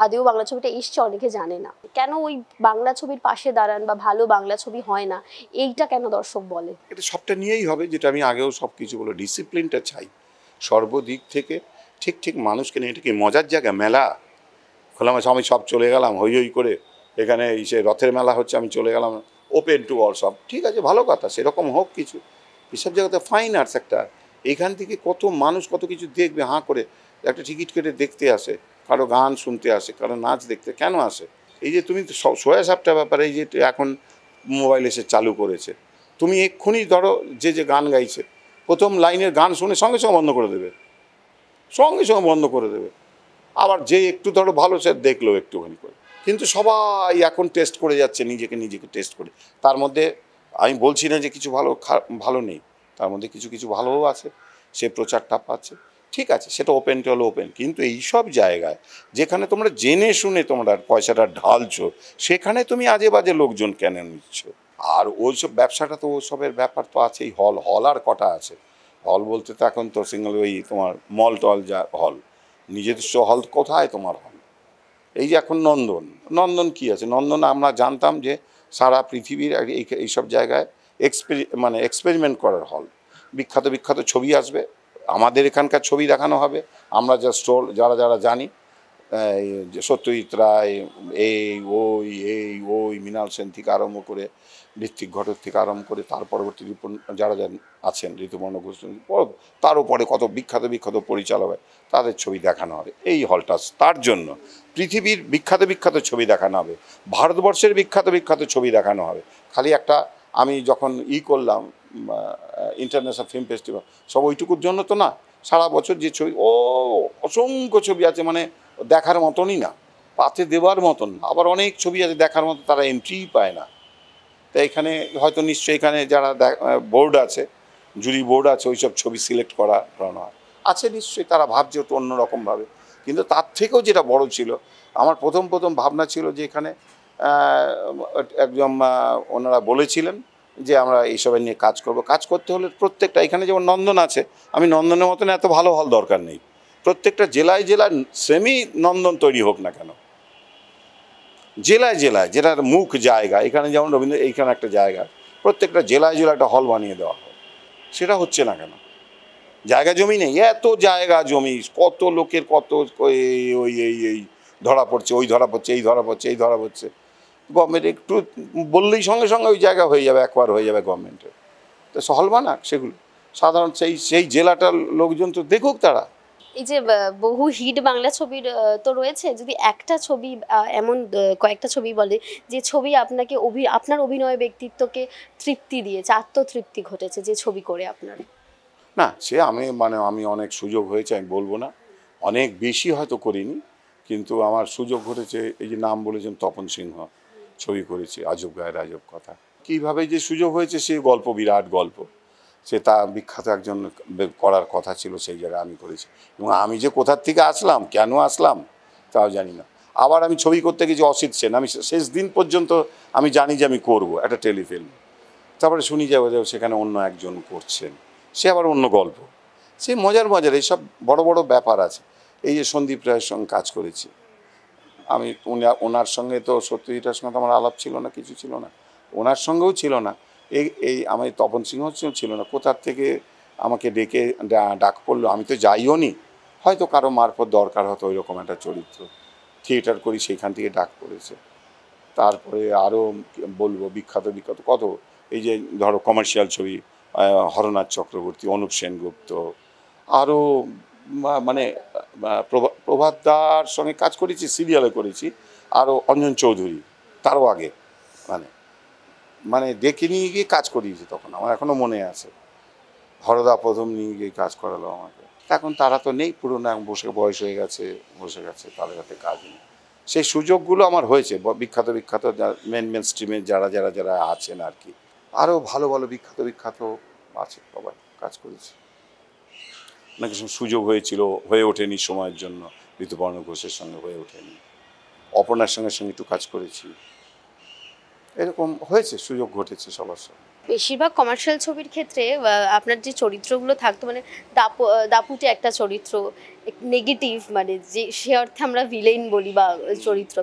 আদেও বাংলা ছবিটা এসছে অনেকে জানে না। কেন ওই বাংলা ছবির পাশে দাঁড়ান বা ভালো বাংলা ছবি হয় না, এইটা কেন দর্শক বলে? এটা সবটা নিয়েই হবে, যেটা আমি আগেও সব কিছু বলে, ডিসিপ্লিনটা চাই সর্বদিক থেকে। ঠিক ঠিক মানুষকে নিয়ে, এটা কি মজার জায়গা? মেলা খোলামেলা, আমি সব চলে গেলাম হই হই করে, এখানে সে রথের মেলা হচ্ছে, আমি চলে গেলাম, ওপেন টু অল, সব ঠিক আছে, ভালো কথা, সেরকম হোক কিছু। এসব জায়গাতে ফাইন আর্টস একটা, এখান থেকে কত মানুষ কত কিছু দেখবে, হাঁ করে একটা টিকিট কেটে দেখতে আসে, কারো গান শুনতে আসে, কারো নাচ দেখতে কেন আসে? এই যে তুমি সোয়া সাপটা ব্যাপারে, এই যে এখন মোবাইল এসে চালু করেছে, তুমি এক্ষুনি ধরো যে গান গাইছে, প্রথম লাইনের গান শুনে সঙ্গে সঙ্গে বন্ধ করে দেবে, সঙ্গে সঙ্গে বন্ধ করে দেবে। আবার যে একটু ধরো ভালো সে দেখলো একটুখানি করে, কিন্তু সবাই এখন টেস্ট করে যাচ্ছে, নিজেকে টেস্ট করে। তার মধ্যে আমি বলছি না যে কিছু ভালো নেই, তার মধ্যে কিছু কিছু ভালোও আছে, সে প্রচারটা পাচ্ছে, ঠিক আছে, সেটা ওপেন টু হলো ওপেন। কিন্তু এই সব জায়গায় যেখানে তোমরা জেনে শুনে তোমরা পয়সাটা ঢালছো, সেখানে তুমি আজে বাজে লোকজন কেন নিচ্ছ? আর ওইসব ব্যবসাটা তো ওসবের ব্যাপার তো আছেই। হল আর কটা আছে? হল বলতে তো এখন তো সিঙ্গল ওই তোমার মল টল যা হল, নিজস্ব হল কোথায় তোমার হল? এই যে এখন নন্দন কি আছে? নন্দন আমরা জানতাম যে সারা পৃথিবীর এইসব জায়গায় এক্সপেরিমেন্ট করার হল, বিখ্যাত ছবি আসবে, আমাদের এখানকার ছবি দেখানো হবে, আমরা যারা জানি, সত্যজিৎ রায়, ওই মৃণাল সেন থেকে আরম্ভ করে, ঋত্বিক ঘটক থেকে আরম্ভ করে, তার পরবর্তী যারা আছেন, ঋতুপর্ণ গোস্বামী, তার উপরে কত বিখ্যাত পরিচালক হয়, তাদের ছবি দেখানো হবে এই হলটা। তার জন্য পৃথিবীর বিখ্যাত ছবি দেখানো হবে, ভারতবর্ষের বিখ্যাত ছবি দেখানো হবে। খালি একটা আমি যখন করলাম ইন্টারন্যাশনাল ফিল্ম ফেস্টিভ্যাল, সব ওইটুকুর জন্য তো না, সারা বছর যে ছবি, অসংখ্য ছবি আছে, মানে দেখার মতনই না, পাতে দেওয়ার মতন। আবার অনেক ছবি আছে দেখার মতো, তারা এন্ট্রিই পায় না। তাই এখানে হয়তো নিশ্চয়ই এখানে যারা বোর্ড আছে, জুরি বোর্ড আছে, ওইসব ছবি সিলেক্ট করানো আছে নিশ্চয়ই, তারা ভাবছে তো অন্যরকমভাবে। কিন্তু তার থেকেও যেটা বড় ছিল, আমার প্রথম ভাবনা ছিল যে এখানে একজন ওনারা বলেছিলেন যে আমরা এইসবের নিয়ে কাজ করতে হলে প্রত্যেকটা, এখানে যেমন নন্দন আছে, আমি নন্দনের মতন এত ভালো হল দরকার নেই, প্রত্যেকটা জেলায় সেমি নন্দন তৈরি হোক না কেন, জেলায় যেটার মুখ জায়গা, এখানে যেমন এইখানে একটা জায়গা, প্রত্যেকটা জেলায় একটা হল বানিয়ে দেওয়া হয়। সেটা হচ্ছে না কেন? জায়গা জমি নেই, এত জায়গা জমি, কত লোকের কত এই ধরা পড়ছে, ওই ধরা পড়ছে, এই ধরা পড়ছে। গভর্নমেন্ট একটু বললেই সঙ্গে সঙ্গে ওই জায়গা হয়ে যাবে, একবার হয়ে যাবে গভর্নমেন্টের। তো হল বানাক সেগুলো, সাধারণ সেই জেলাটার লোকজন তো দেখুক, তারা এই যে বহু হিট বাংলা ছবির তো রয়েছে, যদি একটা ছবি এমন কয়েকটা ছবি বলে যে ছবি আপনাকে আপনার অভিনয় ব্যক্তিত্বকে তৃপ্তি দিয়েছে, আত্মতৃপ্তি ঘটেছে যে ছবি করে আপনার? না, সে আমি অনেক সুযোগ হয়েছে, আমি বলবো না, অনেক বেশি হয়তো করিনি, কিন্তু আমার সুযোগ ঘটেছে। এই যে নাম বলেছেন তপন সিংহ, ছবি করেছি আজব গায়ের আজব কথা। কীভাবে যে সুযোগ হয়েছে সে গল্প, বিরাট গল্প, সে তা বিখ্যাত একজন করার কথা ছিল, সেই জায়গায় আমি করেছি। এবং আমি যে কোথার থেকে আসলাম, কেন আসলাম তাও জানি না। আবার আমি ছবি করতে গেছি অসিত সেন, আমি শেষ দিন পর্যন্ত আমি জানি যে আমি করব একটা টেলিফিল্ম, তারপরে শুনি যাবো সেখানে অন্য একজন করছেন, সে আবার অন্য গল্প, সে মজার এইসব বড় বড় ব্যাপার আছে। এই যে সন্দীপ রায়ের সঙ্গে কাজ করেছি আমি, ওনার সঙ্গে তো সত্যজিৎটার সঙ্গে তো আমার আলাপ ছিল না, কিছু ছিল না, ওনার সঙ্গেও ছিল না, এই আমি তপন সিংহ ছিল না, কোথার থেকে আমাকে ডেকে ডাক পড়লো, আমি তো যাইও নি, হয়তো কারো মারফত দরকার হতো ওই রকম একটা চরিত্র, থিয়েটার করি সেইখান থেকে ডাক পড়েছে। তারপরে আরও বলবো বিখ্যাত কত, এই যে ধরো কমার্শিয়াল ছবি, হরনাথ চক্রবর্তী, অনুপ সেনগুপ্ত, আরও মানে প্রভাতদার সঙ্গে কাজ করেছি, সিরিয়ালে করেছি, আরও অঞ্জন চৌধুরী তারও আগে, মানে ডেকে নিয়ে গিয়ে কাজ করিয়েছি, তখন আমার এখনও মনে আছে। হরদা প্রথম নিয়ে গিয়ে কাজ করালো আমাকে। এখন তারা তো নেই, পুরোনো বয়স হয়ে গেছে, বসে গেছে, তাদের হাতে কাজ নেই। সেই সুযোগগুলো আমার হয়েছে, বিখ্যাত মেন স্ট্রিমে যারা আছেন আর কি, আরও ভালো বিখ্যাত আছে, সবাই কাজ করেছে। অনেক সুযোগ হয়েছিল, হয়ে ওঠেনি সময়ের জন্য, ঋতুপর্ণ ঘোষের সঙ্গে হয়ে ওঠেনি, অপর্ণার সঙ্গে একটু কাজ করেছি, এরকম হয়েছে, সুযোগ ঘটেছে সবার সঙ্গে। বেশিরভাগ কমার্শিয়াল ছবির ক্ষেত্রে আপনার যে চরিত্রগুলো থাকতো, মানে দাপুটে একটা চরিত্র, নেগেটিভ, মানে যে সে অর্থে আমরা ভিলেন বলি বা চরিত্র,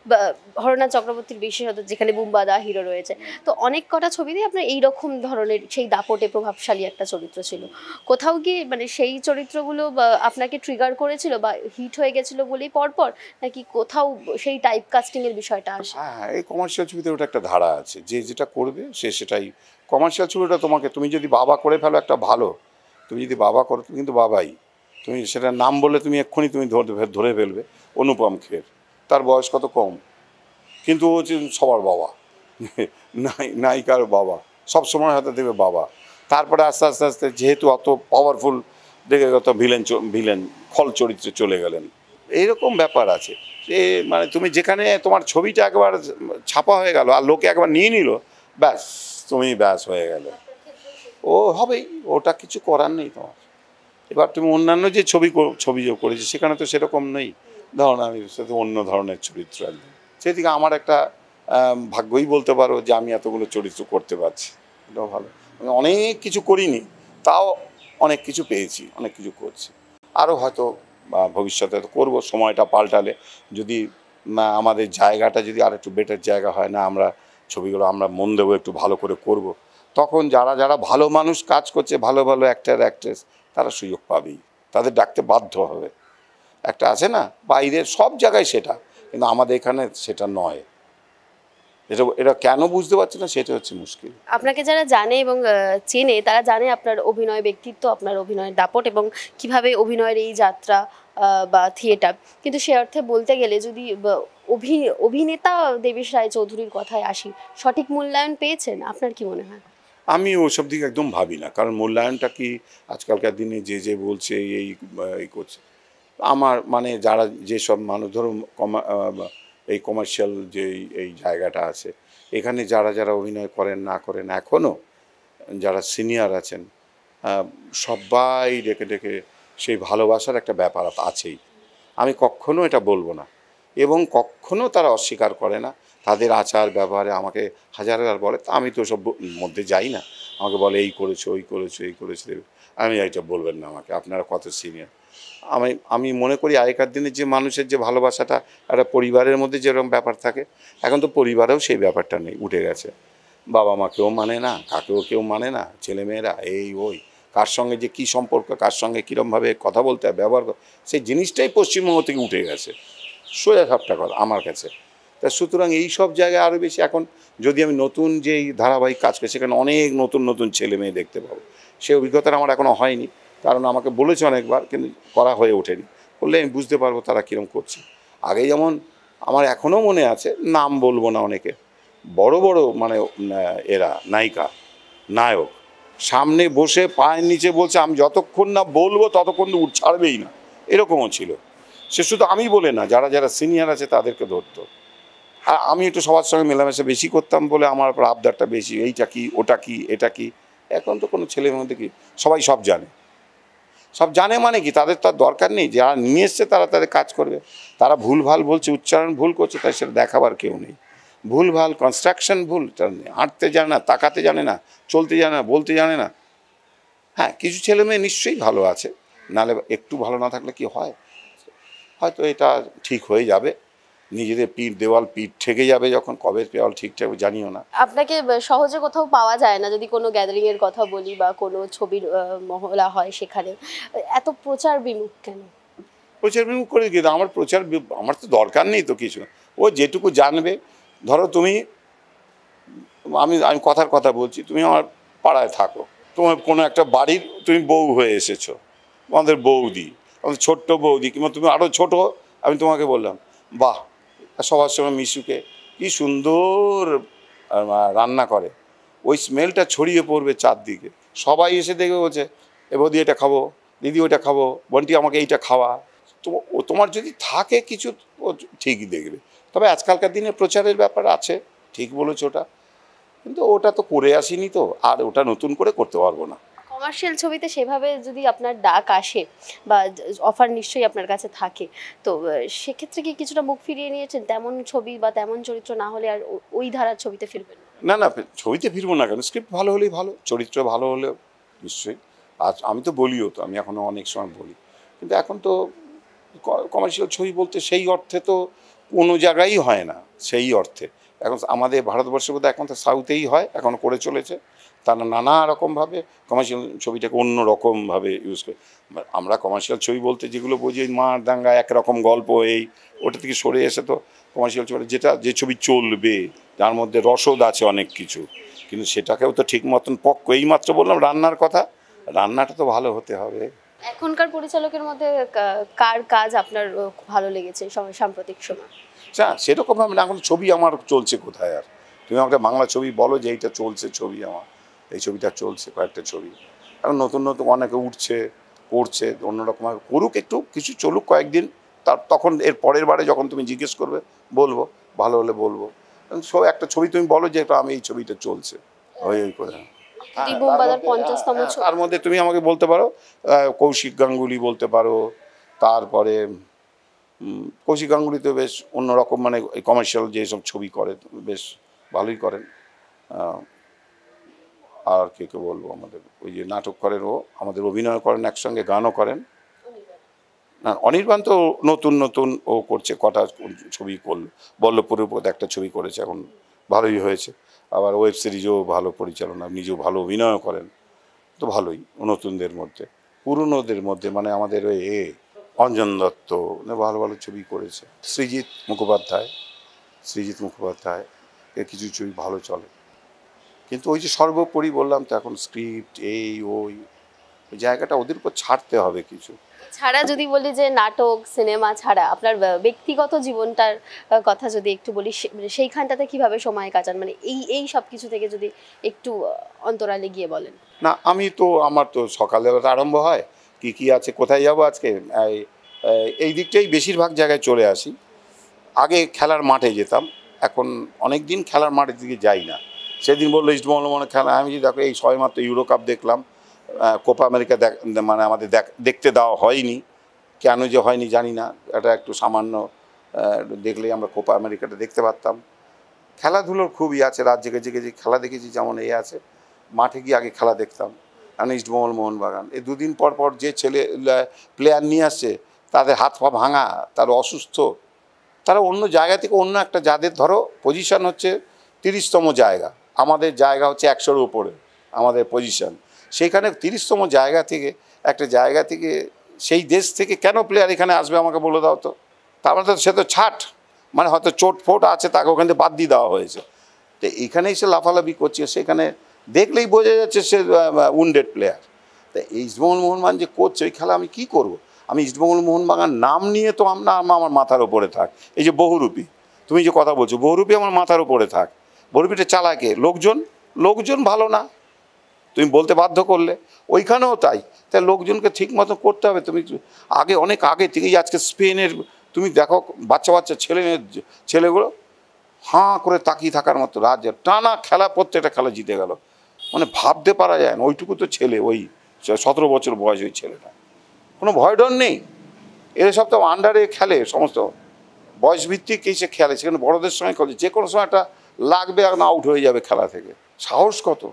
বা হরনাথ চক্রবর্তীর বিশেষত যেখানে বুম্বাদা হিরো রয়েছে, তো অনেক কটা ছবিতেই আপনার এইরকম ধরনের সেই দাপটে প্রভাবশালী একটা চরিত্র ছিল। কোথাও গিয়ে মানে সেই চরিত্রগুলো আপনাকে ট্রিগার করেছিল বা হিট হয়ে গেছিলো বলেই পরপর, নাকি কোথাও সেই টাইপ কাস্টিংয়ের বিষয়টা আসে? হ্যাঁ, এই কমার্শিয়াল ছবিতে ওটা একটা ধারা আছে, যে যেটা করবে সে সেটাই। কমার্শিয়াল ছবিটা তুমি যদি বাবা করে ফেলো একটা ভালো, তুমি যদি বাবা করো তুমি কিন্তু বাবাই, তুমি সেটার নাম বললে তুমি এক্ষুনি তুমি ধরে ফেলবে। অনুপম খের, তার বয়স কত কম, কিন্তু ও হচ্ছে সবার বাবা, নায়িকার বাবা, সবসময় হয়তো দেবে বাবা। তারপরে আস্তে আস্তে যেহেতু অত পাওয়ারফুল দেখে কত ভিলেন খল চরিত্রে চলে গেলেন, এইরকম ব্যাপার আছে। মানে তুমি যেখানে তোমার ছবিটা একবার ছাপা হয়ে গেল আর লোকে একবার নিয়ে নিল, ব্যাস তুমি ব্যাস হয়ে গেল, ও হবেই, ওটা কিছু করার নেই তোমার। এবার তুমি অন্যান্য যে ছবি করেছি সেখানে তো সেরকম নেই, ধরুন আমি সেটা অন্য ধরনের চরিত্র একদম, সেদিকে আমার একটা ভাগ্যই বলতে পারো যে আমি এতগুলো চরিত্র করতে পারছি, এটাও ভালো। আমি অনেক কিছু করিনি, তাও অনেক কিছু পেয়েছি, অনেক কিছু করছি, আরও হয়তো ভবিষ্যতে করব, সময়টা পাল্টালে, যদি আমাদের জায়গাটা যদি আর একটু বেটার জায়গা হয় না, আমরা ছবিগুলো আমরা মন দেবো, একটু ভালো করে করব, তখন যারা ভালো মানুষ কাজ করছে, ভালো অ্যাক্টর অ্যাক্ট্রেস, তারা সুযোগ পাবেই, তাদের ডাকতে বাধ্য হবে। একটা আছে না বাইরের সব জায়গায় সেটা, কিন্তু আমাদের এখানে সেটা নয়। এটা কেন বুঝতে পারছে না, সেটা হচ্ছে মুশকিল। আপনাকে যারা জানে এবং চেনে তারা জানে আপনার অভিনয় ব্যক্তিত্ব, আপনার অভিনয়ের দাপট এবং কিভাবে অভিনয়ের এই যাত্রা বা থিয়েটার, কিন্তু সে অর্থে বলতে গেলে যদি অভিনেতা দেবেশ রায়চৌধুরীর কথায় আসি, সঠিক মূল্যায়ন পেয়েছেন? আপনার কি মনে হয়? আমি ওসব দিকে একদম ভাবি না, কারণ মূল্যায়নটা কি আজকালকার দিনে যে বলছে এই করছে, আমার মানে যারা যেসব মানুষ ধরুন এই কমার্শিয়াল যে এই জায়গাটা আছে, এখানে যারা অভিনয় করেন না করেন, এখনও যারা সিনিয়র আছেন সবাই ডেকে সেই ভালোবাসার একটা ব্যাপার আছেই, আমি কখনো এটা বলবো না, এবং কখনো তারা অস্বীকার করে না। তাদের আচার ব্যবহারে আমাকে হাজারবার বলে, তা আমি তো সব মধ্যে যাই না, আমাকে বলে এই করেছো ওই করেছো আমি এটা বলবেন না আমাকে, আপনারা কত সিনিয়র। আমি মনে করি আগেকার দিনে যে মানুষের যে ভালোবাসাটা একটা পরিবারের মধ্যে যেরকম ব্যাপার থাকে, এখন তো পরিবারেও সেই ব্যাপারটা নেই, উঠে গেছে। বাবা মাকেও মানে না, কাকেও কেউ মানে না, ছেলেমেয়েরা ওই কার সঙ্গে যে কী সম্পর্ক, কার সঙ্গে কীরকমভাবে কথা বলতে হয়, ব্যবহার করে, সেই জিনিসটাই পশ্চিমবঙ্গ থেকে উঠে গেছে, সোজা সাপটা কথা আমার কাছে। তা সুতরাং এই সব জায়গায় আরও বেশি এখন যদি আমি নতুন যেই ধারাবাহিক কাজ করি, সেখানে অনেক নতুন ছেলে মেয়ে দেখতে পাবো, সেই অভিজ্ঞতাটা আমার এখনও হয়নি, কারণ আমাকে বলেছে অনেকবার, কিন্তু করা হয়ে ওঠেনি। করলে আমি বুঝতে পারবো তারা কীরকম করছে। আগে যেমন আমার এখনও মনে আছে, নাম বলবো না, অনেকে বড় বড় মানে এরা নায়িকা নায়ক সামনে বসে পায়ের নিচে বলছে আমি যতক্ষণ না বলবো ততক্ষণ ছাড়বেই না, এরকমও ছিল। সে শুধু আমি বলে না, যারা যারা সিনিয়র আছে তাদেরকে ধরতো। আর আমি একটু সবার সঙ্গে মেলামেশা বেশি করতাম বলে আমার উপর আবদারটা বেশি, এইটা কি ওটা কি এটা কি। এখন তো কোনো ছেলের মধ্যে কি সবাই সব জানে, সব জানে মানে কি, তাদের তো আর দরকার নেই। যারা নিয়ে এসছে তারা তাদের কাজ করবে। তারা ভুল ভাল বলছে, উচ্চারণ ভুল করছে, তাই সেটা দেখাবার কেউ নেই। ভুল ভাল কনস্ট্রাকশন ভুল, হাঁটতে জানে না, তাকাতে জানে না, চলতে জানে না, বলতে জানে না। হ্যাঁ, কিছু ছেলে মেয়ে নিশ্চয়ই ভালো আছে, নাহলে একটু ভালো না থাকলে কি হয়। হয়তো এটা ঠিক হয়ে যাবে, নিজেদের দেওয়াল পিঠ ঠেকে যাবে যখন, কবে দেওয়াল ঠিকঠাক জানিও না। আপনাকে সহজে কোথাও পাওয়া যায় না, যদি কোনো গ্যাদারিং এর কথা বলি বা কোনো ছবির মহড়া হয় সেখানে, এত প্রচার বিমুখ কেন? প্রচার বিমুখ করে কি, আমার তো দরকার নেই তো কিছু। ও যেটুকু জানবে, ধরো তুমি, আমি কথার কথা বলছি, তুমি আমার পাড়ায় থাকো, তোমার কোনো একটা বাড়ির তুমি বউ হয়ে এসেছো, আমাদের বৌদি, আমাদের ছোট্ট বৌদি, কিংবা তুমি আরও ছোট, আমি তোমাকে বললাম বাহ সবার সঙ্গে মিশুকে কি সুন্দর রান্না করে, ওই স্মেলটা ছড়িয়ে পড়বে চারদিকে, সবাই এসে দেখবে বলছে এ বৌদি এটা খাবো, দিদি ওইটা খাবো, বন্টি আমাকে এইটা খাওয়া। তো তোমার যদি থাকে কিছু, ও ঠিকই দেখবে। তবে আজকালকার দিনে প্রচারের ব্যাপার আছে, ঠিক বলেছো ওটা, কিন্তু ওটা তো করে আসিনি তো, আর ওটা নতুন করে করতে পারবো না। কমার্শিয়াল ছবিতে সেভাবে যদি আপনার ডাক আসে বা অফার নিশ্চয়ই আপনার কাছে থাকে, তো সেক্ষেত্রে কি কিছুটা মুখ ফিরিয়ে নিয়েছেন? তেমন ছবি বা তেমন চরিত্র না হলে আর ওই ধারার ছবিতে ফিরবেন না? না, ছবিতে ফিরবো না কেন, স্ক্রিপ্ট ভালো হলেই ভালো, চরিত্র ভালো হলেও নিশ্চয়ই। আর আমি তো বলিও তো, আমি এখনও অনেক সময় বলি, কিন্তু এখন তো কমার্শিয়াল ছবি বলতে সেই অর্থে তো কোনো জায়গায় হয় না। সেই অর্থে এখন আমাদের ভারতবর্ষের মধ্যে এখন তো সাউথেই হয়, এখন করে চলেছে। তারা নানা রকমভাবে কমার্শিয়াল ছবিটাকে অন্য রকমভাবে ইউজ করে। আমরা কমার্শিয়াল ছবি বলতে যেগুলো বুঝি, মার দাঙ্গা একরকম গল্প, এই ওটা থেকে সরে এসে তো কমার্শিয়াল ছবি যে ছবি চলবে, যার মধ্যে রসদ আছে অনেক কিছু, কিন্তু সেটাকেও তো ঠিক মতন এইমাত্র বললাম রান্নার কথা, রান্নাটা তো ভালো হতে হবে। এখনকার পরিচালকের মধ্যে কার কাজ আপনার ভালো লেগেছে সাম্প্রতিক সময়? সেরকমভাবে না, এখন ছবি আমার চলছে কোথায় আর। তুমি আমাকে বাংলা ছবি বলো যে এইটা চলছে ছবি, আমার এই ছবিটা চলছে, কয়েকটা ছবি এখন নতুন নতুন অনেকে উঠছে, করছে, অন্যরকমভাবে করুক, একটু কিছু চলুক কয়েকদিন, তখন এর পরের বারে যখন তুমি জিজ্ঞেস করবে বলবো, ভালো হলে বলবো। একটা ছবি তুমি বলো যে এটা আমি এই ছবিটা চলছে, ওই করে। তার মধ্যে তুমি আমাকে বলতে পারো কৌশিক গাঙ্গুলি বলতে পারো, তারপরে কৌশিক গাঙ্গুলি তো বেশ অন্যরকম, মানে কমার্শিয়াল যেসব ছবি করে বেশ ভালোই করেন। আর কে বলবো, আমাদের ওই যে নাটক করেন, ও আমাদের অভিনয় করেন, একসঙ্গে গানও করেন। না, অনির্বাণ তো নতুন নতুন ও করছে, কটা ছবি করলো, বল্লভপুরের উপর একটা ছবি করেছে, এখন ভালোই হয়েছে। আবার ওয়েব সিরিজও ভালো পরিচালনা, নিজেও ভালো অভিনয় করেন, তো ভালোই নতুনদের মধ্যে। পুরনোদের মধ্যে মানে আমাদের ওই অঞ্জন দত্ত ভালো ভালো ছবি করেছে। সৃজিত মুখোপাধ্যায় এর কিছু ছবি ভালো চলে, কিন্তু ওই যে সর্বোপরি বললাম তো, এখন স্ক্রিপ্ট ওই জায়গাটা ওদের উপর ছাড়তে হবে কিছু। ছাড়া যদি বলি যে নাটক সিনেমা ছাড়া আপনার ব্যক্তিগত জীবনটার কথা যদি একটু বলি, সেইখানটাতে কিভাবে সময় কাটান, মানে এই সব কিছু থেকে যদি একটু অন্তরালে গিয়ে বলেন। না, আমার তো সকালবেলা আরম্ভ হয়, কি আছে, কোথায় যাব আজকে, এই দিকটাই বেশিরভাগ জায়গায় চলে আসি। আগে খেলার মাঠে যেতাম, এখন অনেক দিন খেলার মাঠের দিকে যাই না। সেদিন বললো ইস্টবেঙ্গল মনে খেলা, আমি যে দেখো এই সবেমাত্র ইউরো কাপ দেখলাম, কোপা আমেরিকা মানে আমাদের দেখতে দেওয়া হয়নি, কেন যে হয়নি জানি না। এটা একটু সামান্য দেখলেই আমরা কোপা আমেরিকাটা দেখতে পারতাম। খেলাধুলোর খুবই আছে, রাত জেগে জেগে যে খেলা দেখেছি, যেমন আছে মাঠে গিয়ে আগে খেলা দেখতাম। এখন ইস্টবেঙ্গল মোহনবাগান এই দুদিন পর পর যে প্লেয়ার নিয়ে আসছে, তাদের হাত পা ভাঙা, তারা অসুস্থ, তারা অন্য জায়গা থেকে অন্য একটা, যাদের ধরো পজিশন হচ্ছে 30তম জায়গা, আমাদের জায়গা হচ্ছে 100-এর উপরে আমাদের পজিশন, সেইখানে 30তম জায়গা থেকে একটা জায়গা থেকে সেই দেশ থেকে কেন প্লেয়ার এখানে আসবে আমাকে বলে দাও তো। তার মানে তো সে তো ছাট, মানে হয়তো চোট ফোট আছে, তাকে ওখান থেকে বাদ দিয়ে দেওয়া হয়েছে। তো এখানেই সে লাফালাফি করছে, সেখানে দেখলেই বোঝা যাচ্ছে সে উইন্ডেড প্লেয়ার। তা এই ইস্টবেঙ্গল মোহনবাগান যে করছে ওই খেলা আমি কি করব? আমি ইস্টবেঙ্গল মোহনবাগান নাম নিয়ে তো আমার মাথার ওপরে থাক। এই যে বহুরূপী, তুমি যে কথা বলছো, বহুরূপী আমার মাথার ওপরে থাক। বহুরূপীটা চালাকে লোকজন ভালো না, তুমি বলতে বাধ্য করলে। ওইখানেও তাই লোকজনকে ঠিক মতো করতে হবে। তুমি অনেক আগে থেকেই আজকে স্পেনের তুমি দেখো বাচ্চা ছেলেগুলো হাঁ করে তাকিয়ে থাকার মতো রাজ্য টানা খেলা, প্রত্যেকটা খেলা জিতে গেল। মানে ভাবতে পারা যায় না, ওইটুকু তো ছেলে, ওই 17 বছর বয়স ওই ছেলেটা, কোনো ভয় ডর নেই। এরা সব তো আন্ডারে খেলে, সমস্ত বয়স ভিত্তিক সে খেলে, সেখানে বড়দের সঙ্গে খেলে, যে কোনো সময় একটা লাগবে আর আউট হয়ে যাবে খেলা থেকে। সাহস কত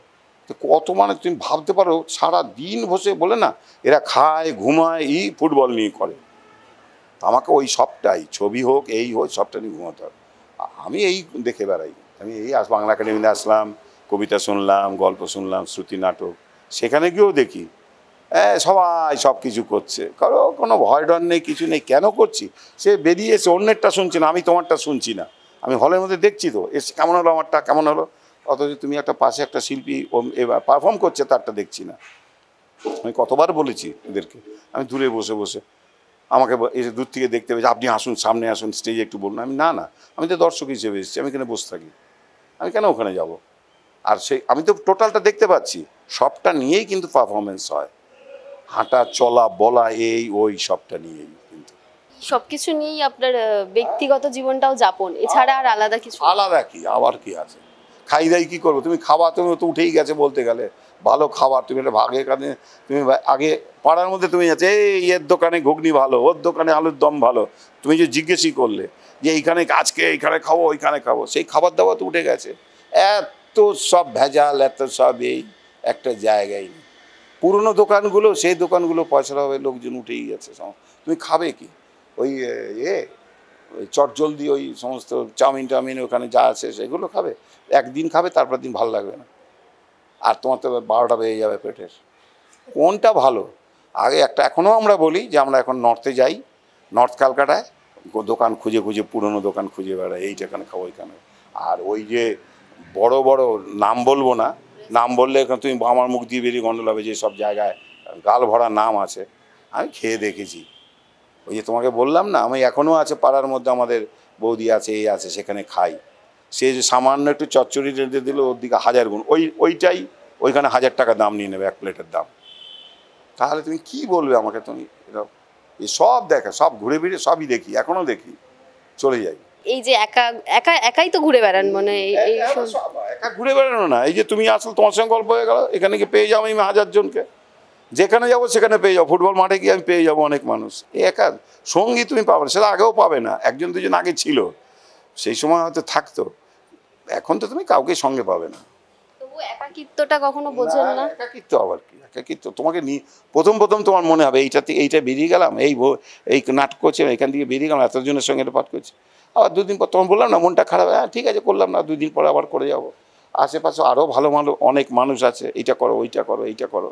মানে তুমি ভাবতে পারো, সারা দিন বসে বলে না এরা খায় ঘুমায় ফুটবল নিয়ে করে। আমাকে ওই সবটাই ছবি হোক এই হোক সবটা নিয়ে ঘুমাতে হবে। আমি এই দেখে বেড়াই, আমি বাংলা একাডেমিতে আসলাম, কবিতা শুনলাম, গল্প শুনলাম, শ্রুতি নাটক, সেখানে গিয়েও দেখি সবাই সব কিছু করছে, কোনো ভয় ডর নেই, কিছু নেই। কেন করছি? সে বেরিয়েছে অন্যেরটা শুনছি না, আমি তোমারটা শুনছি না, আমি হলের মধ্যে দেখছি তো এসে কেমন হলো, আমারটা কেমন হলো, অথচ তুমি একটা পাশে একটা শিল্পী পারফর্ম করছে তারটা দেখছি না। আমি কতবার বলেছি এদেরকে, আমি দূরে বসে বসে, আমাকে এসে দূর থেকে দেখতে পেয়েছি, আপনি আসুন সামনে আসুন স্টেজে একটু বলুন। আমি না আমি তো দর্শক হিসেবে এসেছি, আমি এখানে বসে থাকি, আমি কেন ওখানে যাব? আর আমি তো টোটালটা দেখতে পাচ্ছি, সবটা নিয়েই কিন্তু পারফরমেন্স হয়, হাঁটা চলা বলা এই ওই সবটা নিয়েই। কিন্তু সবকিছু নিয়েই আপনার ব্যক্তিগত জীবনটাও যাপন, এছাড়া আর আলাদা কিছু? আলাদা কি, আবার কি আছে? খাই দাই কী করবো? তুমি খাবার তুমি তো উঠেই গেছে বলতে গেলে, ভালো খাবার তুমি একটা ভাগে কানে, তুমি আগে পাড়ার মধ্যে তুমি যাচ্ছে এর দোকানে ঘুগনি ভালো, ওর দোকানে আলুর দম ভালো, তুমি যে জিজ্ঞেসই করলে যে এইখানে আজকে এইখানে খাবো ওইখানে খাবো, সেই খাবার দাবার তো উঠে গেছে। এত সব ভেজাল, এত সব এই একটা জায়গায় পুরনো দোকানগুলো, সেই দোকানগুলো পয়সার হবে লোকজন উঠেই গেছে। তুমি খাবে কি? ওই ওই চটজলদি ওই সমস্ত চাউমিন ওখানে যা আছে সেগুলো খাবে, একদিন খাবে, তারপর দিন ভালো লাগবে না, আর তোমার তো 12টা বেজে যাবে পেটের। কোনটা ভালো? আগে একটা, এখনও আমরা বলি যে আমরা এখন নর্থে যাই, নর্থ ক্যালকাটায় দোকান খুঁজে পুরনো দোকান খুঁজে বেড়াই, এইটাখানে খাবো ওইখানে। আর ওই যে বড় বড় নাম বলবো না, নাম বললে এখন তুমি আমার মুখ দিয়ে বেরিয়ে গন্ডল হবে, যে সব জায়গায় গাল ভরা নাম আছে, আমি খেয়ে দেখেছি। ওই যে তোমাকে বললাম না, আমি এখনও আছে পাড়ার মধ্যে আমাদের বৌদি আছে, এই আছে, সেখানে খাই। সে যে সামান্য একটু চচ্চড়ি রেঁধে দিল, ওর দিকে 1000 গুণ, ওইটাই ওইখানে 1000 টাকা দাম নিয়ে নেবে এক প্লেটের দাম। তাহলে তুমি কি বলবে আমাকে? তুমি এই সব দেখা, সব ঘুরে ফিরে সবই দেখি, এখনও দেখি, চলে যাই। এই যে একাই তো ঘুরে বেড়ান, মানে একা ঘুরে বেড়ানো না, এই যে তুমি আসলে তোমার সঙ্গে গল্প হয়ে গেল, এখানে গিয়ে পেয়ে যাবো আমি 1000 জনকে, যেখানে যাবো সেখানে পেয়ে যাবো, ফুটবল মাঠে গিয়ে আমি পেয়ে যাবো অনেক মানুষ। এই একা সঙ্গী তুমি পাবে না, সেটা আগেও পাবে না, 1 2 জন আগে ছিল, সেই সময় হয়তো থাকতো, এখন তো তুমি কাউকে সঙ্গে পাবে না। তবু একাকিত্বটা কখনো বোঝেন না? একাকিত্ব আবার কি? একাকিত্ব তোমাকে প্রথম তোমার মনে হবে এইটা বেরিয়ে গেলাম, এই নাটক করছে, এখান থেকে বেরিয়ে গেলাম, এতজনের সঙ্গে এটা পাঠ করছি, আবার 2 দিন পর তোমার বললাম না মনটা খারাপ, হ্যাঁ ঠিক আছে করলাম না, 2 দিন পরে আবার করে যাবো। আশেপাশে আরও ভালো অনেক মানুষ আছে, এইটা করো ওইটা করো এইটা করো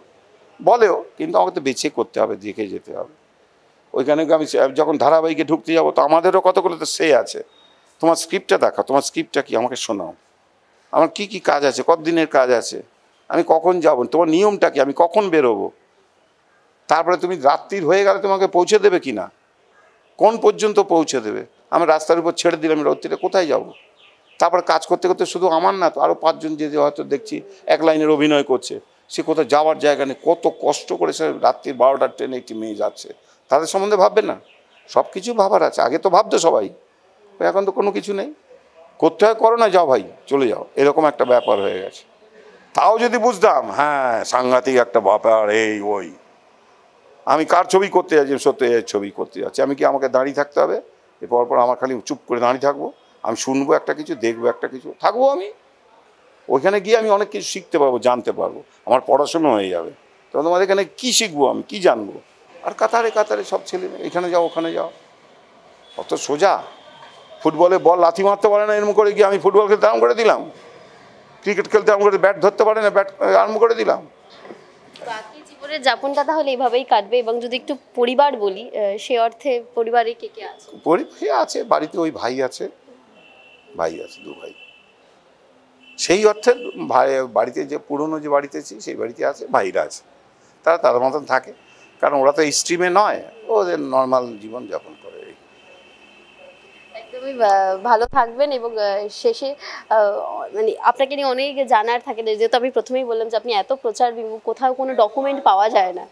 বলেও, কিন্তু আমাকে তো বেছে করতে হবে, দেখে যেতে হবে। ওইখানে আমি যখন ধারাবাহিকে ঢুকতে যাবো, তো আমাদেরও কতগুলো তো সে আছে, তোমার স্ক্রিপ্টটা দেখা, তোমার স্ক্রিপ্টটা কি আমাকে শোনাও, আমার কি কি কাজ আছে, কতদিনের কাজ আছে, আমি কখন যাব, তোমার নিয়মটা কি, আমি কখন বেরোবো, তারপরে তুমি রাত্রির হয়ে গেলে তোমাকে পৌঁছে দেবে কি না, কোন পর্যন্ত পৌঁছে দেবে, আমি রাস্তার উপর ছেড়ে দিলাম, রাত্রিরে কোথায় যাব? তারপর কাজ করতে করতে শুধু আমার না তো আরও 5 জন যে হয়তো দেখছি এক লাইনের অভিনয় করছে, সে কোথাও যাওয়ার জায়গা নেই, কত কষ্ট করে সে রাত্রির 12টার ট্রেনে একটি মেয়ে যাচ্ছে, তাদের সম্বন্ধে ভাববে না? সব কিছু ভাবার আছে, আগে তো ভাবতো সবাই, এখন তো কোনো কিছু নেই, করতে হয় করো, না যাও ভাই চলে যাও, এরকম একটা ব্যাপার হয়ে গেছে। তাও যদি বুঝতাম, হ্যাঁ সাংঘাতিক একটা ব্যাপার এই ওই, আমি কার ছবি করতে যাচ্ছি, সত্যি ছবি করতে যাচ্ছি, আমি কি আমাকে দাঁড়িয়ে থাকতে হবে? এরপর আমার খালি চুপ করে দাঁড়িয়ে থাকবো? আমি শুনবো একটা কিছু, দেখবো একটা কিছু, থাকবো আমি ওইখানে গিয়ে, আমি অনেক কিছু শিখতে পারবো, জানতে পারবো, আমার পড়াশোনা হয়ে যাবে। তখন তোমাদের এখানে কী শিখবো, আমি কী জানবো? আর কাতারে কাতারে সব ছেলে এখানে যাও ওখানে যাও, অত সোজা। ফুটবলে বল লাথি মারতে পারে না, এরম করে গিয়ে আমি ফুটবল খেলতে আরম্ভ করে দিলাম, ক্রিকেট খেলতে আরম্ভ করে, ব্যাট ধরতে পারে না, ব্যাট আরম্ভ করে দিলাম। বাকি জীবনের যাপনটা তাহলে এইভাবেই কাটবে। এবং যদি একটু পরিবার বলি, সে অর্থে পরিবারে কে কে আছে? পরিবার আছে বাড়িতে, ওই ভাই আছে 2 ভাই, সেই অর্থে ভাই বাড়িতে যে পুরনো যে বাড়িতে আছি সেই বাড়িতে আছে, ভাইরা আছে, তারা তাদের মতন থাকে, কারণ ওরা তো স্ট্রিমে নয়, ওদের নর্মাল জীবনযাপন করে। একদমই ভালো থাকবেন। এবং শেষে মানে আপনাকে নিয়ে অনেক জানার থাকে, যেহেতু আমি প্রথমেই বললাম যে আপনি এত প্রচার বিমুখ, কোথাও কোনো ডকুমেন্ট পাওয়া যায় না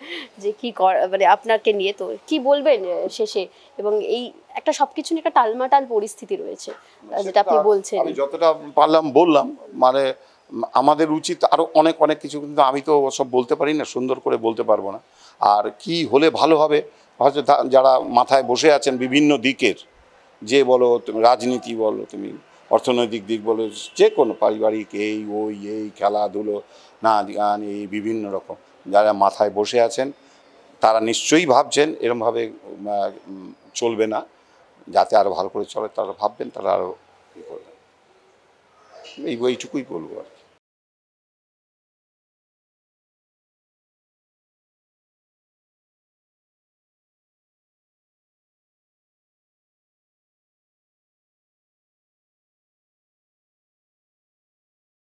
যে কি মানে আপনাকে নিয়ে। তো কি বলবেন শেষে? এবং এই একটা সবকিছু নিয়ে একটা টালমাটাল পরিস্থিতি রয়েছে যেটা আপনি বলছেন। আমি যতটা পারলাম বললাম, মানে আমাদের উচিত আরো অনেক অনেক কিছু, কিন্তু আমি তো সব বলতে পারি না, সুন্দর করে বলতে পারবো না। আর কি হলে ভালো হবে, হয়তো যারা মাথায় বসে আছেন বিভিন্ন দিকের, যে বলো তুমি রাজনীতি বলো, তুমি অর্থনৈতিক দিক বলো, যে কোনো পারিবারিক এই ওই এই খেলাধুলো নাচ গান এই বিভিন্ন রকম যারা মাথায় বসে আছেন, তারা নিশ্চয়ই ভাবছেন এরমভাবে চলবে না, যাতে আরও ভালো করে চলে তারা ভাববেন, তারা আরও ই করবেন। এইটুকুই বলবো আর কি।